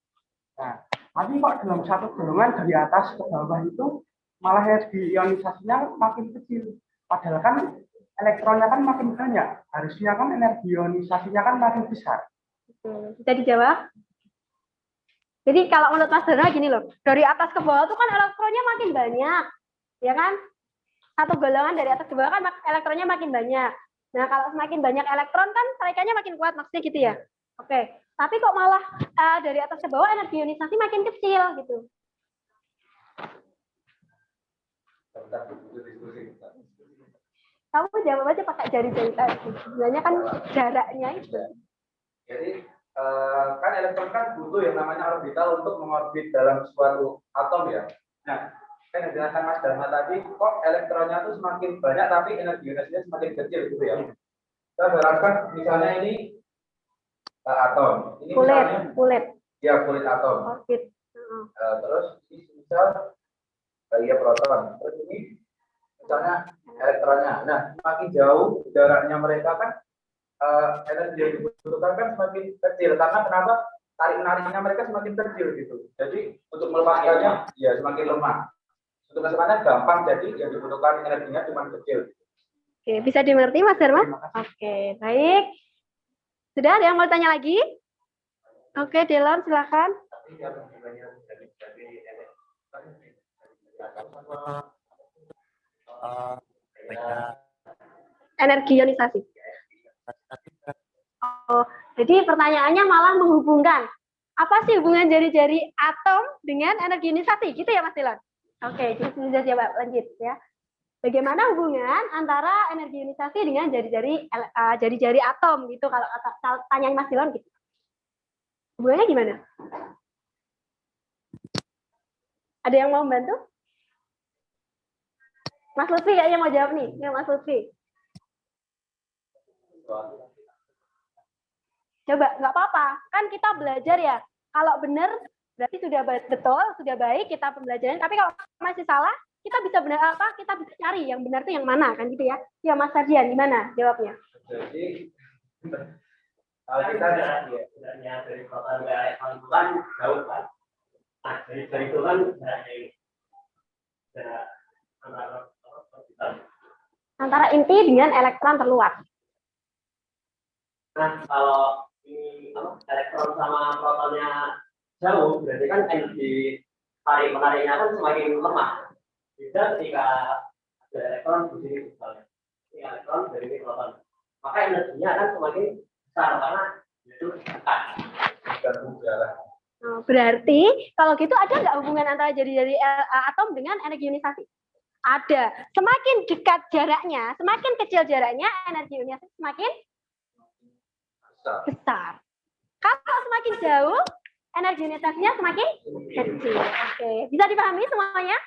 Nah, tapi kok dalam satu golongan dari atas ke bawah itu malah energi ionisasinya makin kecil. Padahal kan elektronnya kan makin banyak. Harusnya kan energi ionisasinya kan makin besar. Bisa dijawab? Jadi kalau menurut Mas Dharma gini loh, dari atas ke bawah tuh kan elektronnya makin banyak, ya kan? Satu golongan dari atas ke bawah kan elektronnya makin banyak. Nah kalau semakin banyak elektron kan tarikannya makin kuat, maksudnya gitu ya? Oke, tapi kok malah dari atas ke bawah energi ionisasi makin kecil gitu? Kamu jawab aja pakai jari-jari tadi. Sebenarnya kan jaraknya itu. Jadi kan elektron kan butuh yang namanya orbital untuk mengorbit dalam suatu atom ya. Nah, kan yang dijelaskan Mas Dharma tadi, kok elektronnya itu semakin banyak tapi energi ionisasinya semakin kecil gitu ya. Kita berangkat misalnya ini atom. Ini Kulit. Ya, kulit atom. Orbit. Terus ini misal ya proton. Terus ini misalnya elektronnya. Nah, semakin jauh jaraknya mereka kan energi yang dibutuhkan kan semakin kecil. Karena kenapa? Tarik menariknya mereka semakin kecil gitu. Jadi untuk melepaskannya ya semakin lemah. Untuk kesempatannya gampang, jadi yang dibutuhkan energinya cuma kecil. Oke, bisa dimengerti Mas Dharma? Oke, baik. Sudah ada yang mau tanya lagi? Oke, Delon silakan. Energi ionisasi. Oh, jadi pertanyaannya malah menghubungkan. Apa sih hubungan jari-jari atom dengan energi ionisasi? Gitu ya Mas Delon? Oke, jadi sudah jawab lanjut ya. Bagaimana hubungan antara energi ionisasi dengan jari-jari atom gitu kalau tanya Mas Delon gitu. Hubungannya gimana? Ada yang mau membantu? Mas Lutfi kayaknya mau jawab nih. Ya, Mas Lutfi. Coba, nggak apa-apa. Kan kita belajar ya. Kalau benar, berarti sudah betul, sudah baik kita pembelajaran. Tapi kalau masih salah, kita bisa benar apa? Kita bisa cari yang benar itu yang mana kan gitu ya? Ya Mas Sardian, gimana jawabnya? Jadi kalau kita sebenarnya dari proton ke elektron itu kan jauh kan. Nah, dari itu kan Antara inti dengan elektron terluar. Nah, kalau ini elektron sama protonnya jauh, berarti kan energi tarik menariknya kan semakin lemah. Bisa ketika ada elektron di sini misalnya, ini elektron dari ini proton, maka energinya kan semakin besar karena itu dekat. Berarti kalau gitu ada nggak hubungan antara jari-jari atom dengan energi ionisasi? Ada. Semakin dekat jaraknya, semakin kecil jaraknya, energi ionisasi semakin besar. Kalau semakin jauh, energi ionisasinya semakin kecil. Oke, bisa dipahami semuanya?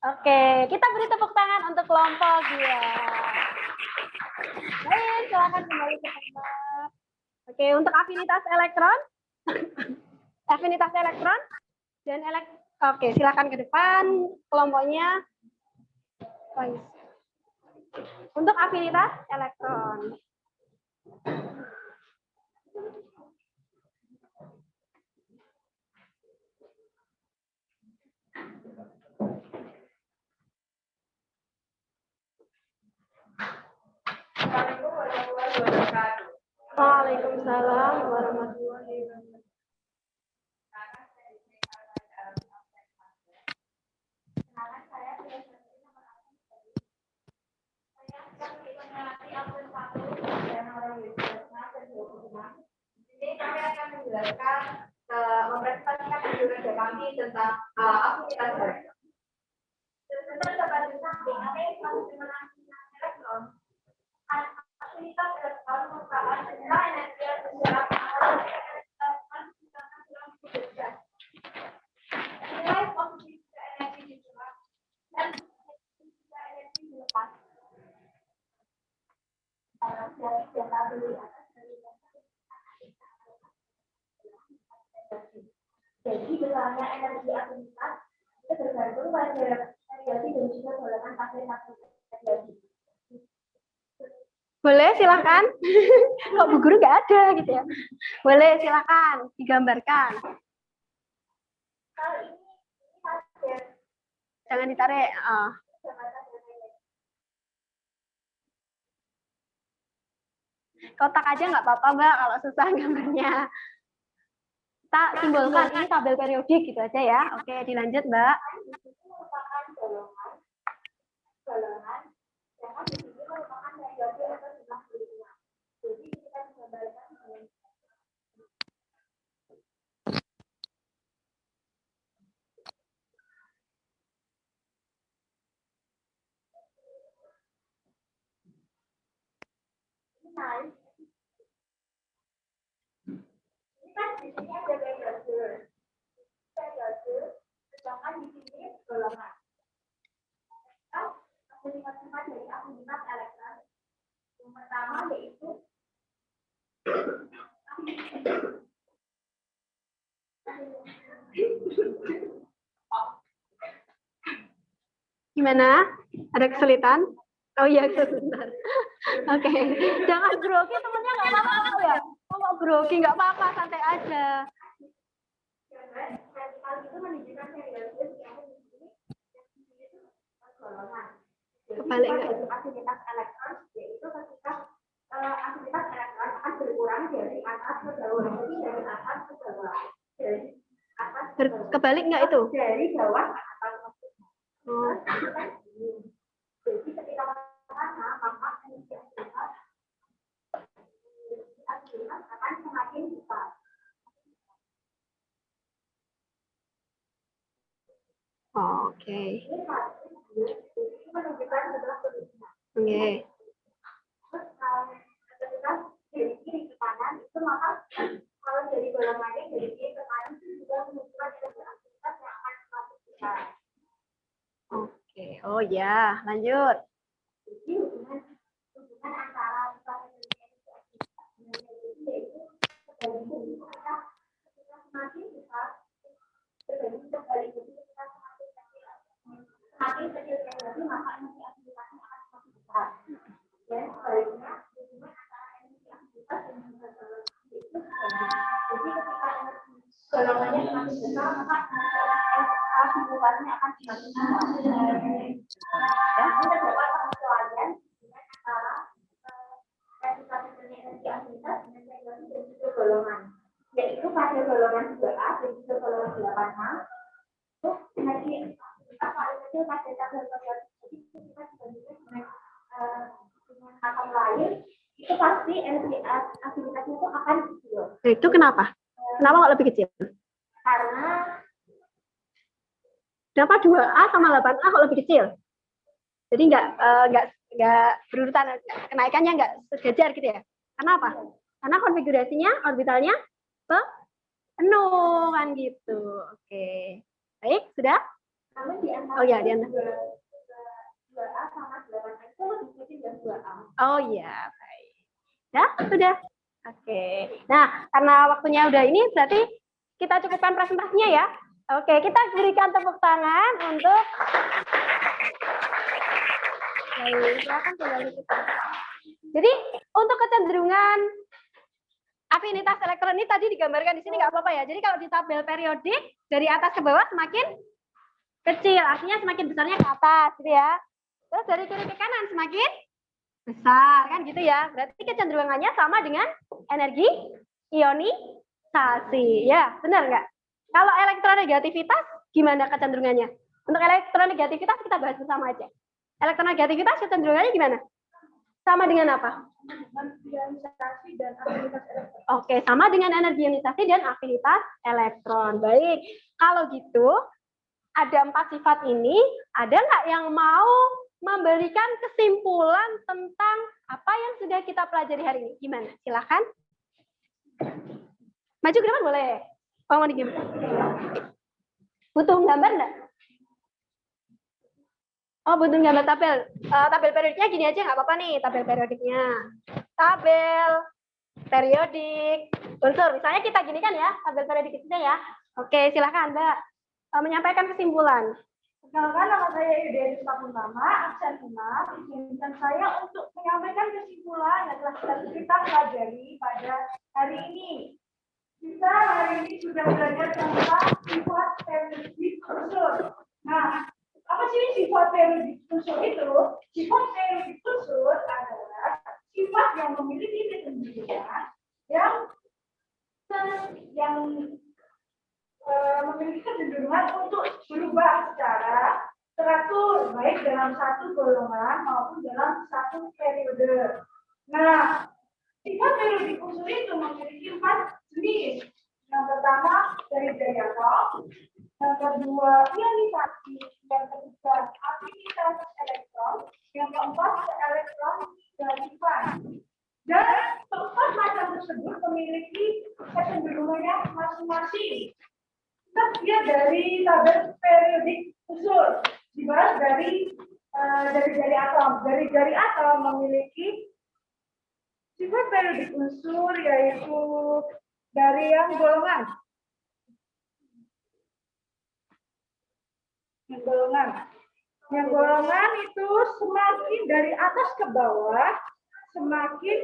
Oke, kita beri tepuk tangan untuk kelompok dia. Baik, silakan kembali ke tempat. Oke, untuk afinitas elektron, dan Oke, silakan ke depan kelompoknya. Untuk afinitas elektron. Waalaikumsalam warahmatullahi wabarakatuh. Ini kami akan menjelaskan mempresentasikan kerja kami tentang aktivitas elektron. Tentang sebagai samping, apa yang kami menangani elektron? Aktivitas elektron merupakan sejarah energi yang secara nilai positif energi dijual dan energi dilepas. Jadi besarnya energi aktivitas itu tergantung pada radiasi dan juga golongan pasir radiasi. Boleh silahkan. Kok Bu Guru nggak ada gitu ya? Boleh silahkan digambarkan. Kalau ini pasir. Jangan ditarik. Kotak aja nggak apa-apa Mbak kalau susah gambarnya. Kita simbolkan ini tabel periodik gitu aja ya. Oke, dilanjut Mbak. Ini merupakan golongan yang di sini merupakan radiasi atau jumlah bulunya. Jadi kita menggambarkan dengan ini kan di sini ada periode, sedangkan di sini golongan. Sifat-sifat dari aktivitas elektron. Yang pertama yaitu Gimana? Ada kesulitan? Oh iya, sebentar. Oke, jangan grogi, temennya nggak apa-apa ya. Kalau grogi nggak apa-apa, santai aja. Kebalik nggak? Aktivitas elektron yaitu ketika aktivitas elektron akan berkurang dari atas ke bawah, jadi dari atas ke bawah, dari atas ke bawah. Kebalik nggak itu? Dari bawah ke atas. Oh. Jadi ketika mana maka energi aktivitas akan semakin besar. Oke. Ini menunjukkan sebelah kebalikan. Oke. Terus ketika dari kiri ke kanan itu maka kalau dari golongannya dari kiri ke kanan itu juga menunjukkan aktivitas yang akan semakin besar. Oke. Oh ya, lanjut. Jadi hubungan antara yaitu ketika semakin besar berbanding terbalik, jadi ketika semakin kecil energi maka energi aktivitasnya akan semakin besar. Dan sebaliknya hubungan antara energi aktivitas dan juga golongan itu jadi ketika energi golongannya semakin besar maka aktivitasnya akan semakin besar. Dan terdapat pengecualian hubungan antara energi aktivitas dan juga golongan, yaitu pada golongan 2A dan juga golongan 8A itu energi aktivitas paling kecil pada tabel periodik. Jadi kita dibandingkan dengan atom lain itu pasti energi aktivitasnya itu akan kecil. Itu kenapa? Kenapa kok lebih kecil? Karena 2A sama 8A kok lebih kecil? Jadi nggak berurutan, kenaikannya nggak sejajar gitu ya? Karena apa? Karena konfigurasinya orbitalnya penuh kan gitu. Oke, baik sudah? namun di antara Oh ya, di antara. 2A sama 8A itu lebih kecil dari 2A. Oh iya, baik. Ya, sudah. Oke. Nah, karena waktunya udah ini, berarti kita cukupkan presentasinya ya. Oke, kita berikan tepuk tangan untuk. Jadi untuk kecenderungan afinitas elektron ini tadi digambarkan di sini nggak apa-apa ya. Jadi kalau di tabel periodik dari atas ke bawah semakin kecil, artinya semakin besarnya ke atas, gitu ya. Terus dari kiri ke kanan semakin besar, kan gitu ya. Berarti kecenderungannya sama dengan energi ionisasi, ya benar nggak? Kalau elektronegativitas gimana kecenderungannya? Untuk elektronegativitas kita bahas bersama aja. Elektronegativitas kecenderungannya gimana? Sama dengan apa? Ionisasi dan afinitas elektron. Oke, sama dengan energi ionisasi dan afinitas elektron. Baik, kalau gitu ada 4 sifat ini, ada nggak yang mau memberikan kesimpulan tentang apa yang sudah kita pelajari hari ini? Gimana? Silahkan. Maju ke depan boleh. Oh, mau digambar. Butuh gambar nggak? Oh, butuh gambar tabel. Tabel periodiknya gini aja nggak apa-apa nih, tabel periodiknya. Tabel periodik unsur. Misalnya kita gini kan ya, tabel periodik itu ya. Oke, silakan Mbak menyampaikan kesimpulan. Perkenalkan, nama saya Yudhiyah Utama, absen 6. Izinkan saya untuk menyampaikan kesimpulan yang telah kita pelajari pada hari ini. Kita hari ini sudah belajar tentang sifat periodik unsur. Nah, apa sih sifat periodik unsur itu? Sifat periodik unsur adalah sifat yang memiliki kecenderungan yang memiliki kecenderungan untuk berubah secara teratur baik dalam satu golongan maupun dalam satu periode. Nah, sifat periodik unsur itu memiliki 4 jenis. Yang pertama dari daya atom, yang kedua ionisasi, yang ketiga afinitas elektron, yang keempat elektron galipan. Dan keempat macam tersebut memiliki kecenderungannya masing-masing. Kita lihat dari tabel periodik unsur, dibahas dari atom. Dari atom memiliki sifat periodik unsur yaitu dari yang golongan. Yang golongan itu semakin dari atas ke bawah semakin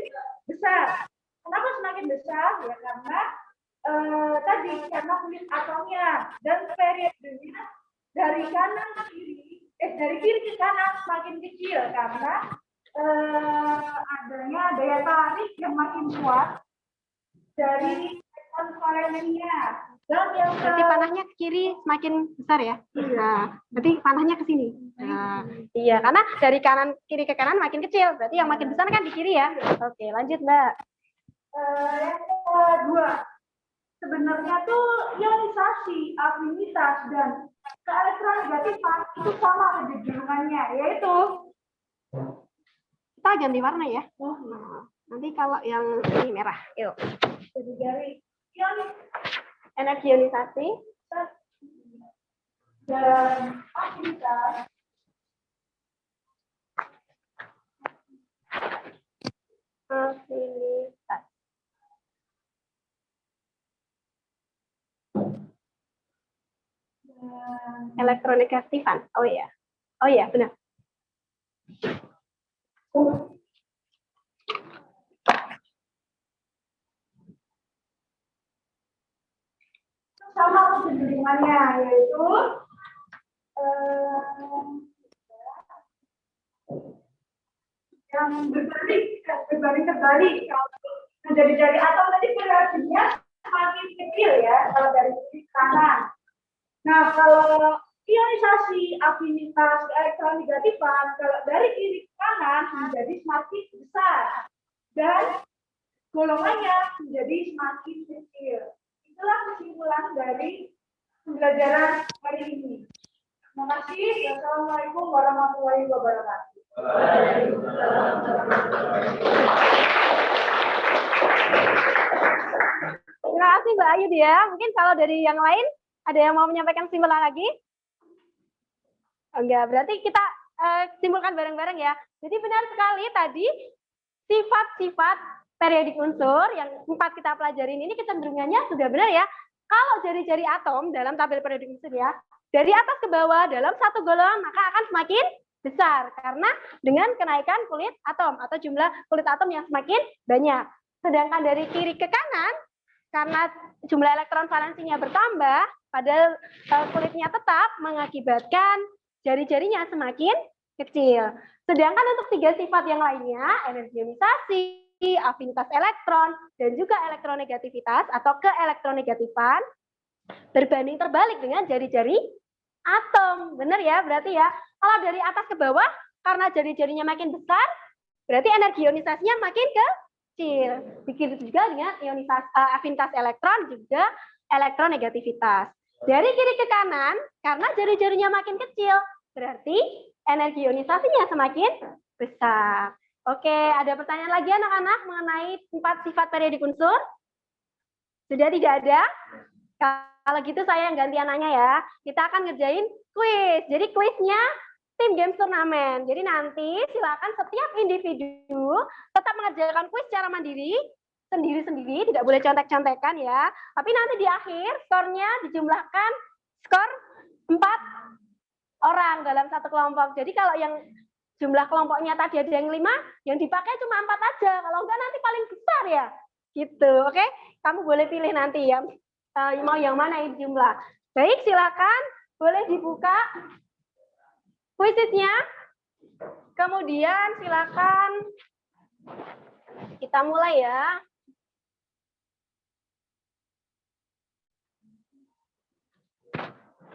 besar. Kenapa semakin besar? Ya karena tadi karena kulit atomnya dan periodenya dari kanan ke kiri, dari kiri ke kanan semakin kecil karena adanya daya tarik yang makin kuat dari elektron valensinya. Dan yang Berarti panahnya ke kiri semakin besar ya? Nah, berarti panahnya ke sini. Nah, iya, karena dari kanan kiri ke kanan makin kecil. Berarti yang makin besar kan di kiri ya? Oke, lanjut Mbak. yang kedua, sebenarnya tuh ionisasi, afinitas, dan keelektronegatifan itu sama kecenderungannya, yaitu Kita ganti warna ya. Nah, nanti kalau yang ini merah, yuk. jadi dari ionis Energi ionisasi. dan afinitas. Afinitas. Elektronegatifan. Oh iya. Oh iya, benar. Sama kecenderungannya, yaitu yang berbalik. Kalau menjadi atom tadi periodenya semakin kecil ya, kalau dari sisi kanan. Nah, kalau ionisasi, afinitas, elektronegatifan, kalau dari kiri ke kanan menjadi semakin besar dan golongannya menjadi semakin kecil. Itulah kesimpulan dari pembelajaran hari ini. Terima kasih. Wassalamualaikum warahmatullahi wabarakatuh. Terima kasih Mbak Ayu ya. Mungkin kalau dari yang lain ada yang mau menyampaikan kesimpulan lagi? Enggak, berarti kita simpulkan bareng-bareng ya. Jadi benar sekali tadi sifat-sifat periodik unsur yang 4 kita pelajarin ini kecenderungannya sudah benar ya. Kalau jari-jari atom dalam tabel periodik unsur ya, dari atas ke bawah dalam satu golongan maka akan semakin besar karena dengan kenaikan kulit atom atau jumlah kulit atom yang semakin banyak. Sedangkan dari kiri ke kanan karena jumlah elektron valensinya bertambah, padahal kulitnya tetap mengakibatkan jari-jarinya semakin kecil. Sedangkan untuk 3 sifat yang lainnya, energi ionisasi, afinitas elektron, dan juga elektronegativitas atau keelektronegatifan, berbanding terbalik dengan jari-jari atom. Benar ya, berarti ya. Kalau dari atas ke bawah, karena jari-jarinya makin besar, berarti energi ionisasinya makin kecil. Begitu juga dengan ionisasi, afinitas elektron, juga elektronegativitas. Dari kiri ke kanan, karena jari-jarinya makin kecil, berarti energi ionisasinya semakin besar. Oke, ada pertanyaan lagi anak-anak mengenai 4 sifat periodik unsur? Sudah tidak ada? Kalau gitu saya yang gantian nanya ya. Kita akan ngerjain kuis. Jadi kuisnya tim games turnamen. Jadi nanti silakan setiap individu tetap mengerjakan kuis secara mandiri, sendiri-sendiri, tidak boleh contek-contekan ya. Tapi nanti di akhir skornya dijumlahkan skor 4 orang dalam satu kelompok. Jadi kalau yang jumlah kelompoknya tadi ada yang 5, yang dipakai cuma 4 aja. Kalau enggak nanti paling besar ya. Gitu, oke? Kamu boleh pilih nanti ya. Mau yang mana ini jumlah. Baik, silakan. Boleh dibuka kuisnya. Kemudian silakan kita mulai ya.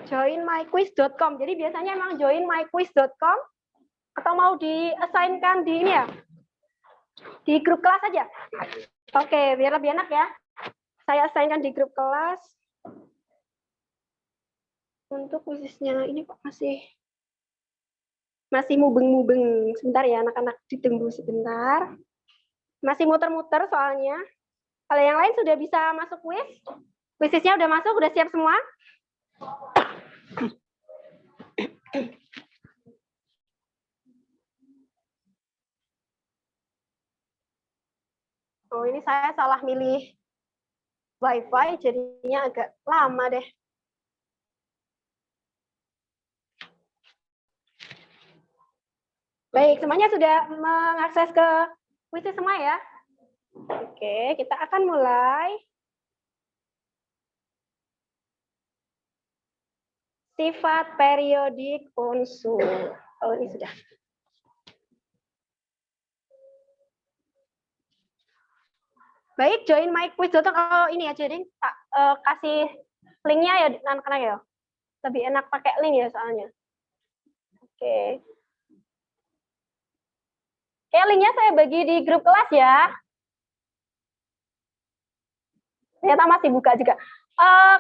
joinmyquiz.com. Jadi biasanya emang joinmyquiz.com atau mau di-assign-kan di ini ya? Di grup kelas aja. Oke, biar lebih enak ya. Saya assign-kan di grup kelas. Untuk kuisnya ini kok masih mubeng-mubeng. Sebentar ya anak-anak, ditunggu sebentar. Masih muter-muter soalnya. Kalau yang lain sudah bisa masuk kuis? Kuisnya udah masuk, udah siap semua? Oh, ini saya salah milih WiFi, jadinya agak lama deh. Baik, semuanya sudah mengakses ke kuisnya semua ya? Oke, kita akan mulai. Sifat periodik unsur. Oh, ini sudah. Baik, join my quiz.com. Oh, ini aja, Ding. Tak kasih linknya ya, anak-anak ya. Lebih enak pakai link ya soalnya. Oke. Oke, linknya saya bagi di grup kelas ya. Ternyata masih buka juga.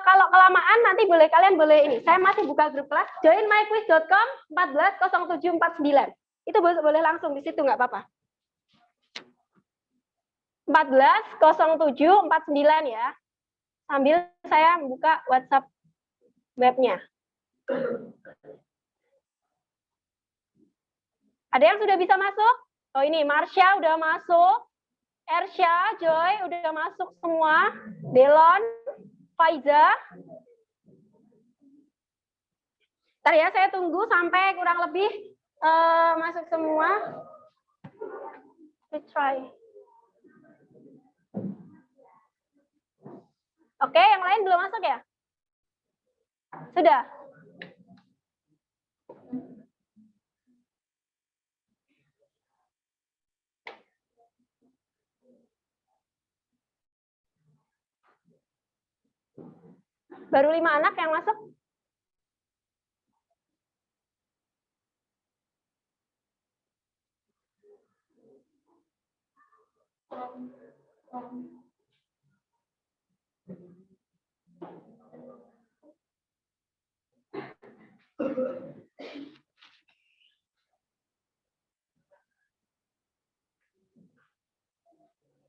Kalau kelamaan nanti kalian boleh ini. Saya masih buka grup kelas. Join myquiz.com 140749. Itu boleh langsung di situ, nggak apa-apa. 140749 ya. Sambil saya buka WhatsApp webnya. Ada yang sudah bisa masuk? Oh ini Marsha udah masuk. Ersha, Joy udah masuk semua. Delon, Faiza. Ntar ya saya tunggu sampai kurang lebih masuk semua. Let's try. Oke, yang lain belum masuk ya? Sudah? Baru 5 anak yang masuk?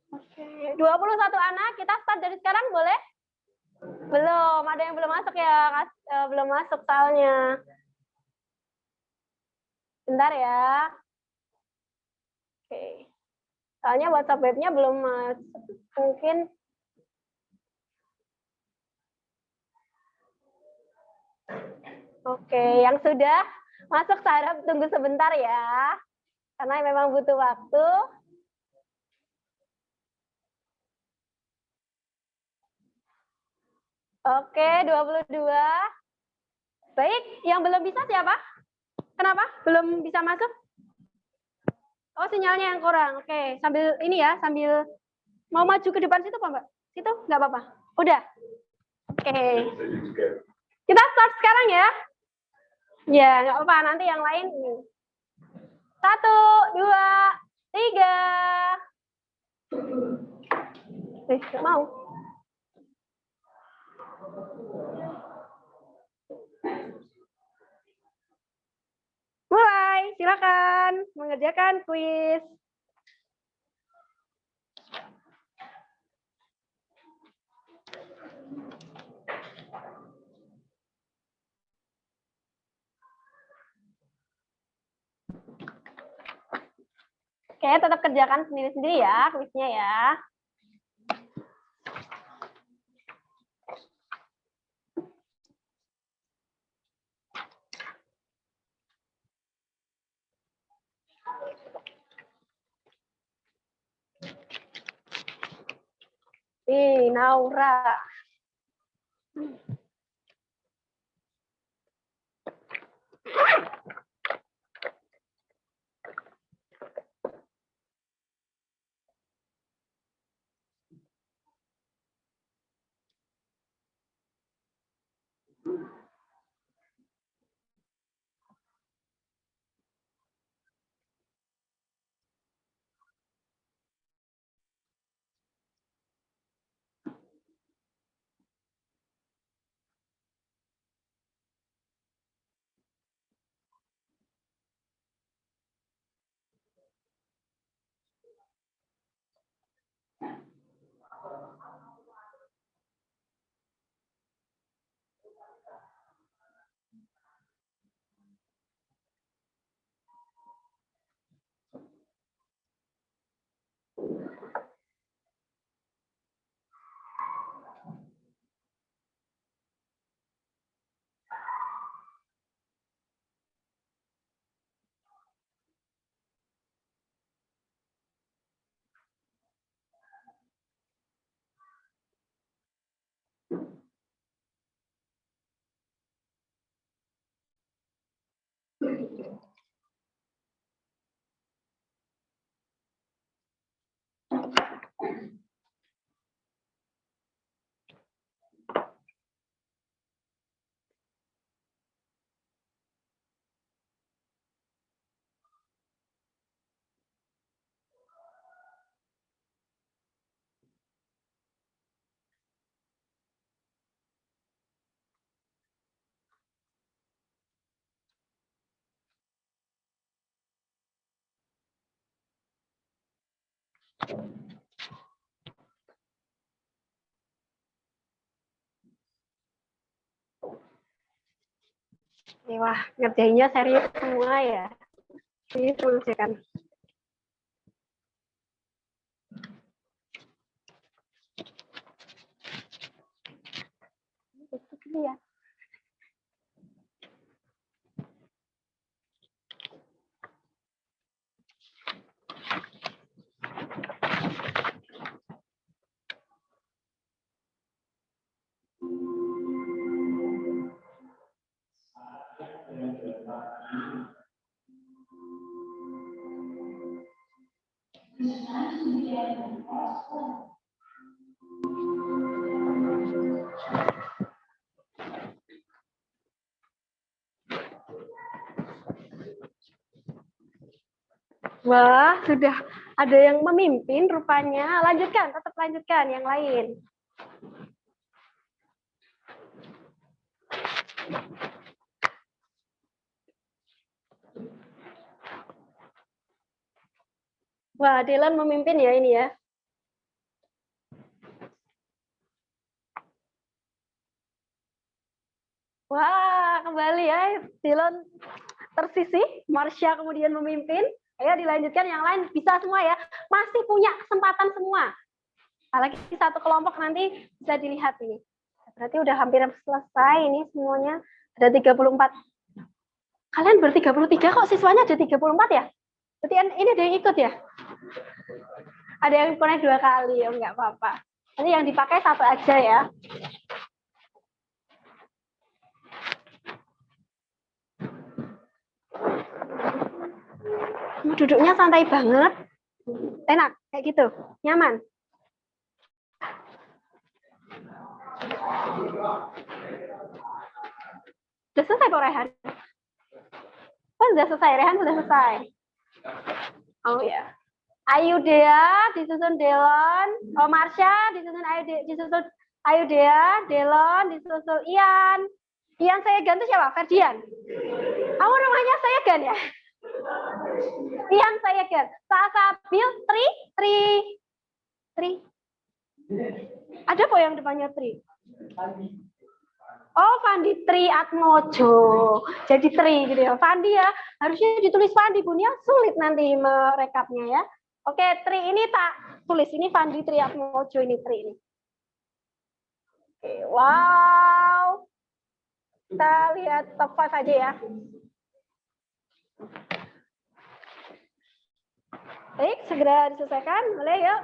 Oke, 21 anak, kita start dari sekarang boleh? Belum, ada yang belum masuk ya, belum masuk soalnya. Bentar ya. Oke. Soalnya WhatsApp webnya belum masuk, mungkin. Oke, yang sudah masuk saya harap tunggu sebentar ya. Karena memang butuh waktu. Oke, 22. Baik, yang belum bisa siapa? Kenapa? Belum bisa masuk? Oh, sinyalnya yang kurang. Oke, sambil ini ya, sambil mau maju ke depan situ, Pak, Mbak? Situ, nggak apa-apa. Udah. Oke. Kita start sekarang ya. Ya, nggak apa-apa. Nanti yang lain. 1, 2, 3. Nggak mau. Mulai, silakan mengerjakan kuis. Oke, tetap kerjakan sendiri-sendiri ya, kuisnya ya. Naura. Wah, ngerjainnya serius semua ya. Ini mengerjakan. Ini ya. Wah, sudah ada yang memimpin rupanya. Lanjutkan, tetap lanjutkan yang lain. Wah, Dylan memimpin ya ini ya. Wah, kembali ya. Dylan tersisih, Marsha kemudian memimpin. Ayo dilanjutkan yang lain, bisa semua ya. Masih punya kesempatan semua. Apalagi satu kelompok nanti bisa dilihat ini. Berarti udah hampir selesai ini semuanya. Ada 34. Kalian ber-33 kok siswanya ada 34 ya? Berarti ini ada yang ikut ya? Ada yang connect 2 kali ya, enggak apa-apa. Nanti yang dipakai 1 aja ya. Duduknya santai banget. Enak, kayak gitu. Nyaman. Sudah selesai Pak Rehan? Oh, sudah selesai. Rehan sudah selesai. Oh ya. Ayu Dea disusun Delon. Oh, Marsha disusun Ayu Dea, Delon disusul Ian. Ian Sayegan itu siapa? Ferdian. Kamu namanya Sayegan ya? Ian Sayegan. Sasabil Tri. Ada kok yang depannya Tri? Oh, Fandi Tri Atmojo. Jadi Tri gitu ya. Fandi ya, harusnya ditulis Fandi, Bunia sulit nanti merekapnya ya. Oke, Tri ini tak tulis. Ini Fandi Tri Atmojo, ini Tri ini. Oke, wow. Kita lihat top 5 aja ya. Baik, segera diselesaikan. Boleh yuk.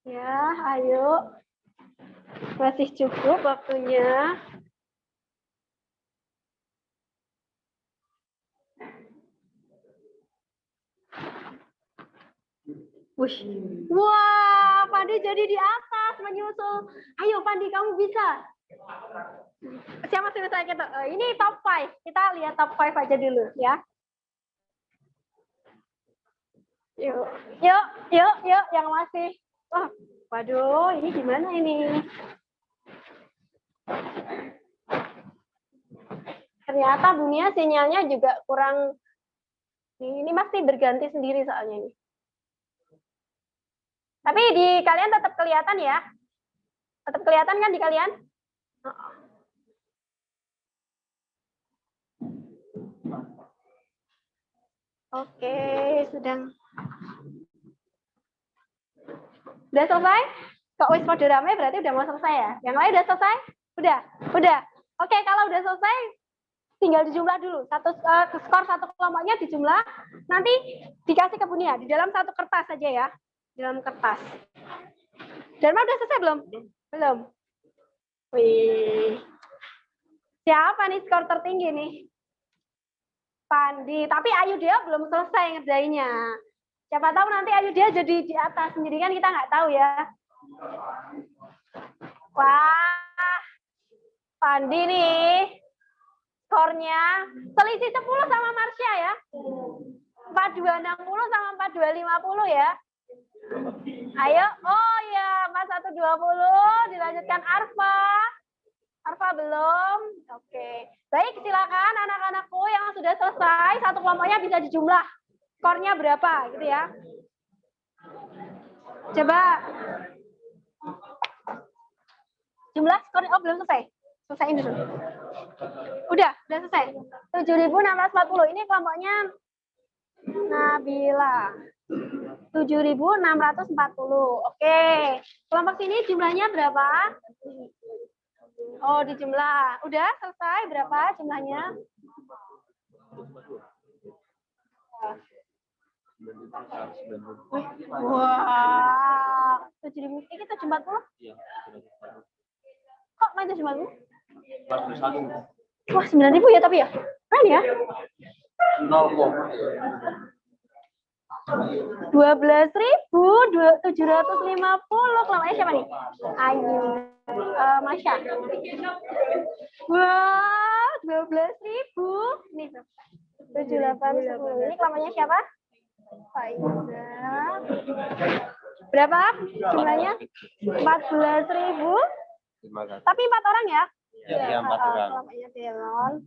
Ya, ayo. Masih cukup waktunya. Wush. Wah, Pandi jadi di atas menyusul. Ayo Pandi, kamu bisa. Siapa selesai kita? Ini top 5. Kita lihat top 5 aja dulu ya. Yuk, yang masih. Wah, waduh, ini gimana ini? Ternyata dunia sinyalnya juga kurang. Ini pasti berganti sendiri soalnya ini. Tapi di kalian tetap kelihatan ya? Tetap kelihatan kan di kalian? Oke, sudah selesai? Kok wis podo rame berarti udah mau selesai ya? Yang lain udah selesai? Udah. Oke, kalau udah selesai, tinggal dijumlah dulu. Skor satu kelompoknya dijumlah, nanti dikasih ke Bunia di dalam satu kertas saja ya. Di dalam kertas. Dharma udah selesai belum? Belum. Wih. Siapa nih skor tertinggi nih? Pandi. Tapi Ayu dia belum selesai ngerjainnya. Siapa tahu nanti Ayu dia jadi di atas sendiri kan kita nggak tahu ya. Wah. Pandi nih. Skornya selisih 10 sama Marsha ya. 4260 sama 4250 ya. Ayo, oh ya, 4120 dilanjutkan Arfa. Arfa belum. Oke. Baik, silakan anak-anakku yang sudah selesai, satu kelompoknya bisa dijumlah. Skornya berapa gitu ya. Coba. Jumlah skornya, oh belum selesai. Selesaiin dulu. Udah selesai. 7.640. Ini kelompoknya Nabila. 7.640. Oke. Kelompok sini jumlahnya berapa? Oh, dijumlah. Udah selesai berapa jumlahnya? Wah. 7.000. Ini 740? Kok main 740? Wah, 9.000 ya tapi ya. Keren ya? 12.750. Kelompoknya siapa nih? Ayu. Masya. Wah, 12.000. Nih, 7.810. Ini kelompoknya siapa? Faiza. Berapa jumlahnya? 14.000. Tapi 4 orang ya? Iya, 4 orang. Kelompoknya Delon.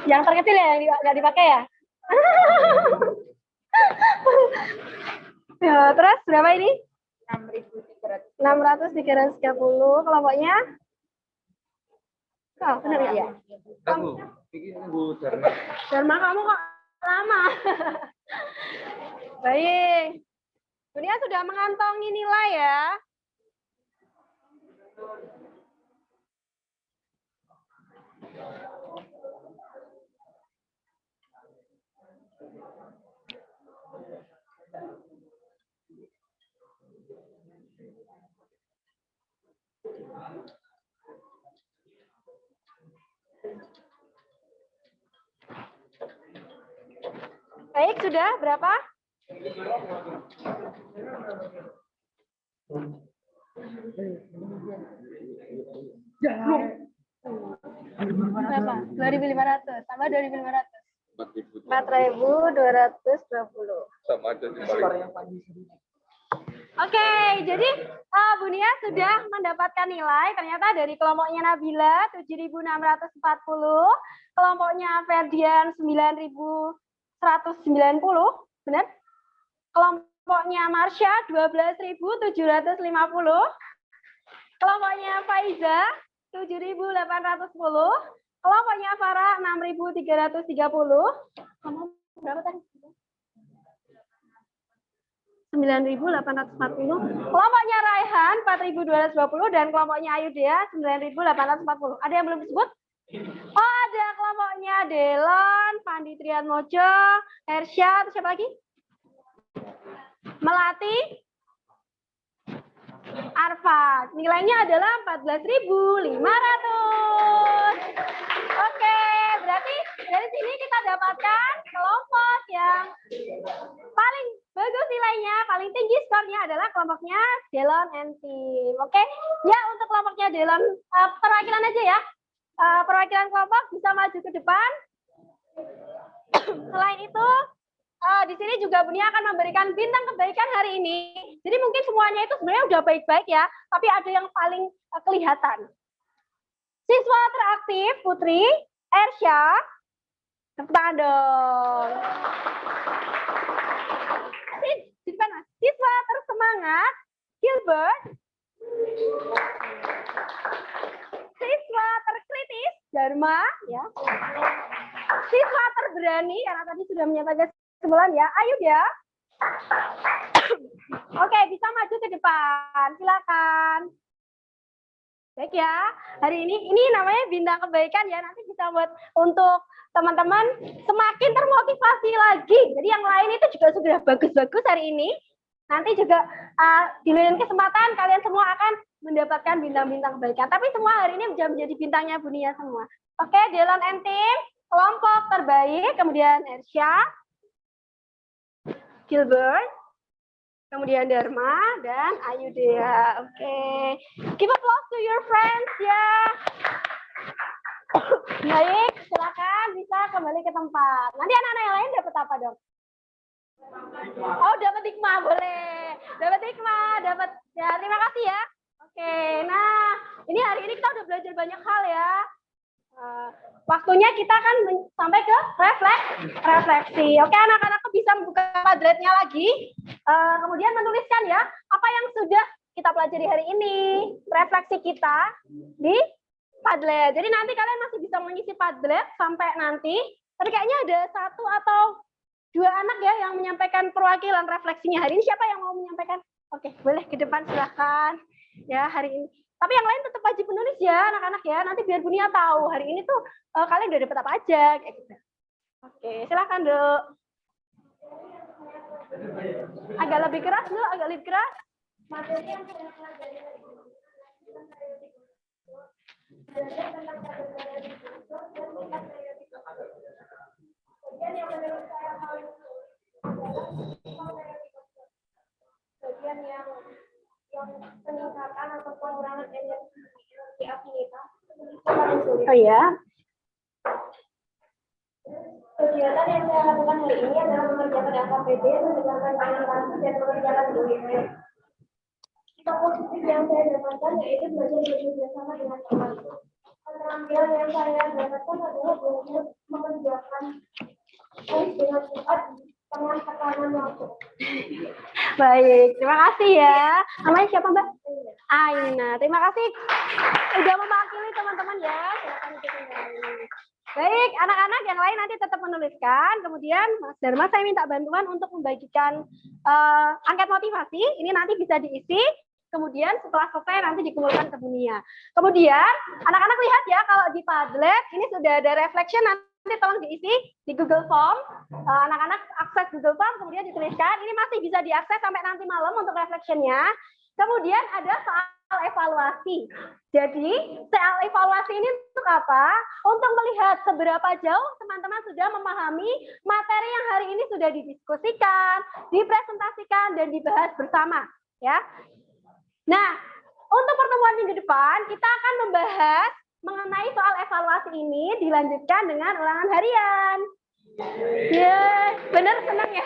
Yang terkecil ya, yang nggak dipakai ya? Ya, terus berapa ini? 6.330. Kelompoknya? Oh, benar ya? Dharma, kamu kok lama? Baik. Dunia sudah mengantongi nilai ya. Baik, sudah berapa? Berapa? 2.500 tambah 2.500. 4.220. Sama aja di Oke, jadi Bunia sudah mendapatkan nilai. Ternyata dari kelompoknya Nabila 7.640, kelompoknya Ferdian 9.190, benar? Kelompoknya Marsha 12.750, kelompoknya Faiza 7.810, kelompoknya Farah 6.330. Kamu berapa tadi? 9.840. Kelompoknya Raihan 4.220 dan kelompoknya Ayudea 9.840. Ada yang belum disebut? Oh, ada kelompoknya Delon, Pandi Triatmojo, Hersya, terus siapa lagi? Melati, Arfa. Nilainya adalah 14.500. Oke, berarti dari sini kita dapatkan kelompok yang paling bagus nilainya, paling tinggi skornya adalah kelompoknya Delon and Tim. Oke, ya untuk kelompoknya Delon, perwakilan aja ya. Perwakilan kelompok bisa maju ke depan. Selain itu, di sini juga Bunia akan memberikan bintang kebaikan hari ini. Jadi mungkin semuanya itu sebenarnya udah baik-baik ya, tapi ada yang paling kelihatan. Siswa teraktif Putri Ersya, tepuk tangan dong. Siswa tersemangat Gilbert. Siswa terkritis Dharma, ya. Siswa terberani karena tadi sudah menyatakan kesimpulan ya. Ayo ya. Oke, bisa maju ke depan. Silakan. Baik ya, hari ini namanya bintang kebaikan ya, nanti bisa buat untuk teman-teman semakin termotivasi lagi. Jadi yang lain itu juga sudah bagus-bagus hari ini. Nanti juga di lain kesempatan kalian semua akan mendapatkan bintang-bintang kebaikan. Tapi semua hari ini bisa menjadi bintangnya Bu Nia semua. Oke, Delon and Tim, kelompok terbaik, kemudian Ersya, Gilbert, kemudian Dharma dan Ayudea. Oke, give applause to your friends ya. Baik, silakan bisa kembali ke tempat. Nanti anak-anak yang lain dapat apa dong? Oh, dapat hikmah, boleh. Dapat hikmah, dapat ya. Terima kasih ya. Oke, nah ini hari ini kita udah belajar banyak hal ya. Waktunya kita akan sampai ke refleksi. Oke, anak-anak bisa membuka Padletnya lagi. Kemudian menuliskan ya apa yang sudah kita pelajari hari ini. Refleksi kita di Padlet. Jadi nanti kalian masih bisa mengisi Padlet sampai nanti. Tapi kayaknya ada 1 atau 2 anak ya yang menyampaikan perwakilan refleksinya hari ini. Siapa yang mau menyampaikan? Oke, boleh ke depan silahkan. Ya hari ini. Tapi yang lain tetap wajib menulis ya anak-anak ya. Nanti biar Bu Nia tahu hari ini tuh kalian udah dapat apa aja kayak gitu. Oke, silakan Dok. Agak lebih keras Dok, agak lebih keras. Materi yang saya pelajari bagian yang menurut saya paling bagian yang peningkatan atau pengurangan energi afinitas. Oh ya. Kegiatan yang saya lakukan hari ini adalah mengerjakan LKPD, mengerjakan animasi dan mengerjakan DWP. Sikap positif yang saya dapatkan yaitu belajar bekerja sama dengan teman. Keterampilan yang saya dapatkan adalah belajar mengerjakan dengan cepat dengan tekanan waktu. Baik, terima kasih ya. Namanya siapa Mbak? Aina. Terima kasih sudah mewakili teman-teman ya. Silakan kembali. Baik, anak-anak yang lain nanti tetap menuliskan. Kemudian Mas Dharma saya minta bantuan untuk membagikan angket motivasi. Ini nanti bisa diisi. Kemudian setelah selesai nanti dikumpulkan ke Bu Nia. Kemudian anak-anak lihat ya kalau di Padlet ini sudah ada reflection, nanti tolong diisi di Google Form. Anak-anak akses Google Form kemudian dituliskan. Ini masih bisa diakses sampai nanti malam untuk reflectionnya. Kemudian ada soal evaluasi. Jadi soal evaluasi ini untuk apa? Untuk melihat seberapa jauh teman-teman sudah memahami materi yang hari ini sudah didiskusikan, dipresentasikan dan dibahas bersama. Ya. Nah, untuk pertemuan minggu depan, kita akan membahas mengenai soal evaluasi ini dilanjutkan dengan ulangan harian. Ya, benar senang ya.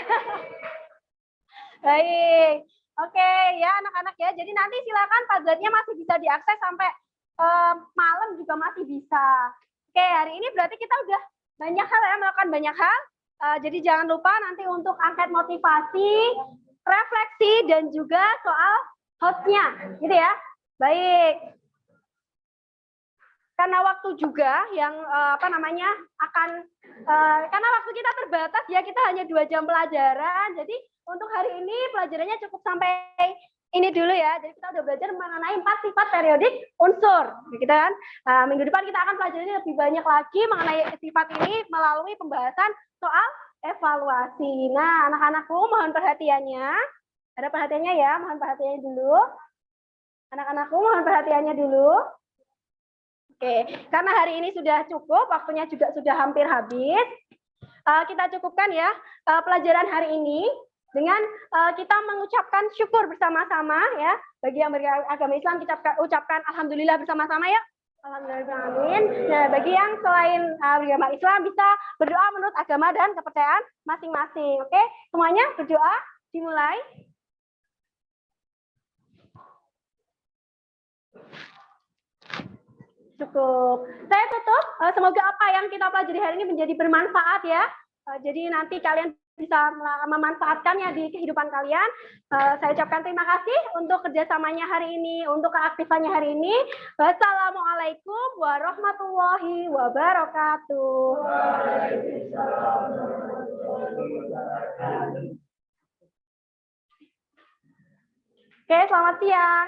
Baik, oke ya anak-anak ya. Jadi nanti silakan Padletnya masih bisa diakses sampai malam juga masih bisa. Oke, hari ini berarti kita udah banyak hal ya, melakukan banyak hal. Jadi jangan lupa nanti untuk angket motivasi, refleksi dan juga soal hostnya, gitu ya. Baik. Karena waktu juga yang karena waktu kita terbatas ya, kita hanya 2 jam pelajaran. Jadi untuk hari ini pelajarannya cukup sampai ini dulu ya. Jadi kita udah belajar mengenai 4 sifat periodik unsur, gitu kan. Minggu depan kita akan pelajari lebih banyak lagi mengenai sifat ini melalui pembahasan soal evaluasi. Nah, anak-anakku mohon perhatiannya. Ada perhatiannya ya, mohon perhatiannya dulu. Anak-anakku mohon perhatiannya dulu. Oke, karena hari ini sudah cukup, waktunya juga sudah hampir habis. Kita cukupkan ya pelajaran hari ini dengan kita mengucapkan syukur bersama-sama ya. Bagi yang beragama Islam kita ucapkan alhamdulillah bersama-sama ya. Alhamdulillah. Nah, bagi yang selain beragama Islam bisa berdoa menurut agama dan kepercayaan masing-masing. Oke, semuanya berdoa dimulai. Cukup. Saya tutup. Semoga apa yang kita pelajari hari ini menjadi bermanfaat ya. Jadi nanti kalian bisa memanfaatkannya di kehidupan kalian. Saya ucapkan terima kasih untuk kerjasamanya hari ini, untuk keaktifannya hari ini. Wassalamualaikum warahmatullahi wabarakatuh. Oke, selamat siang.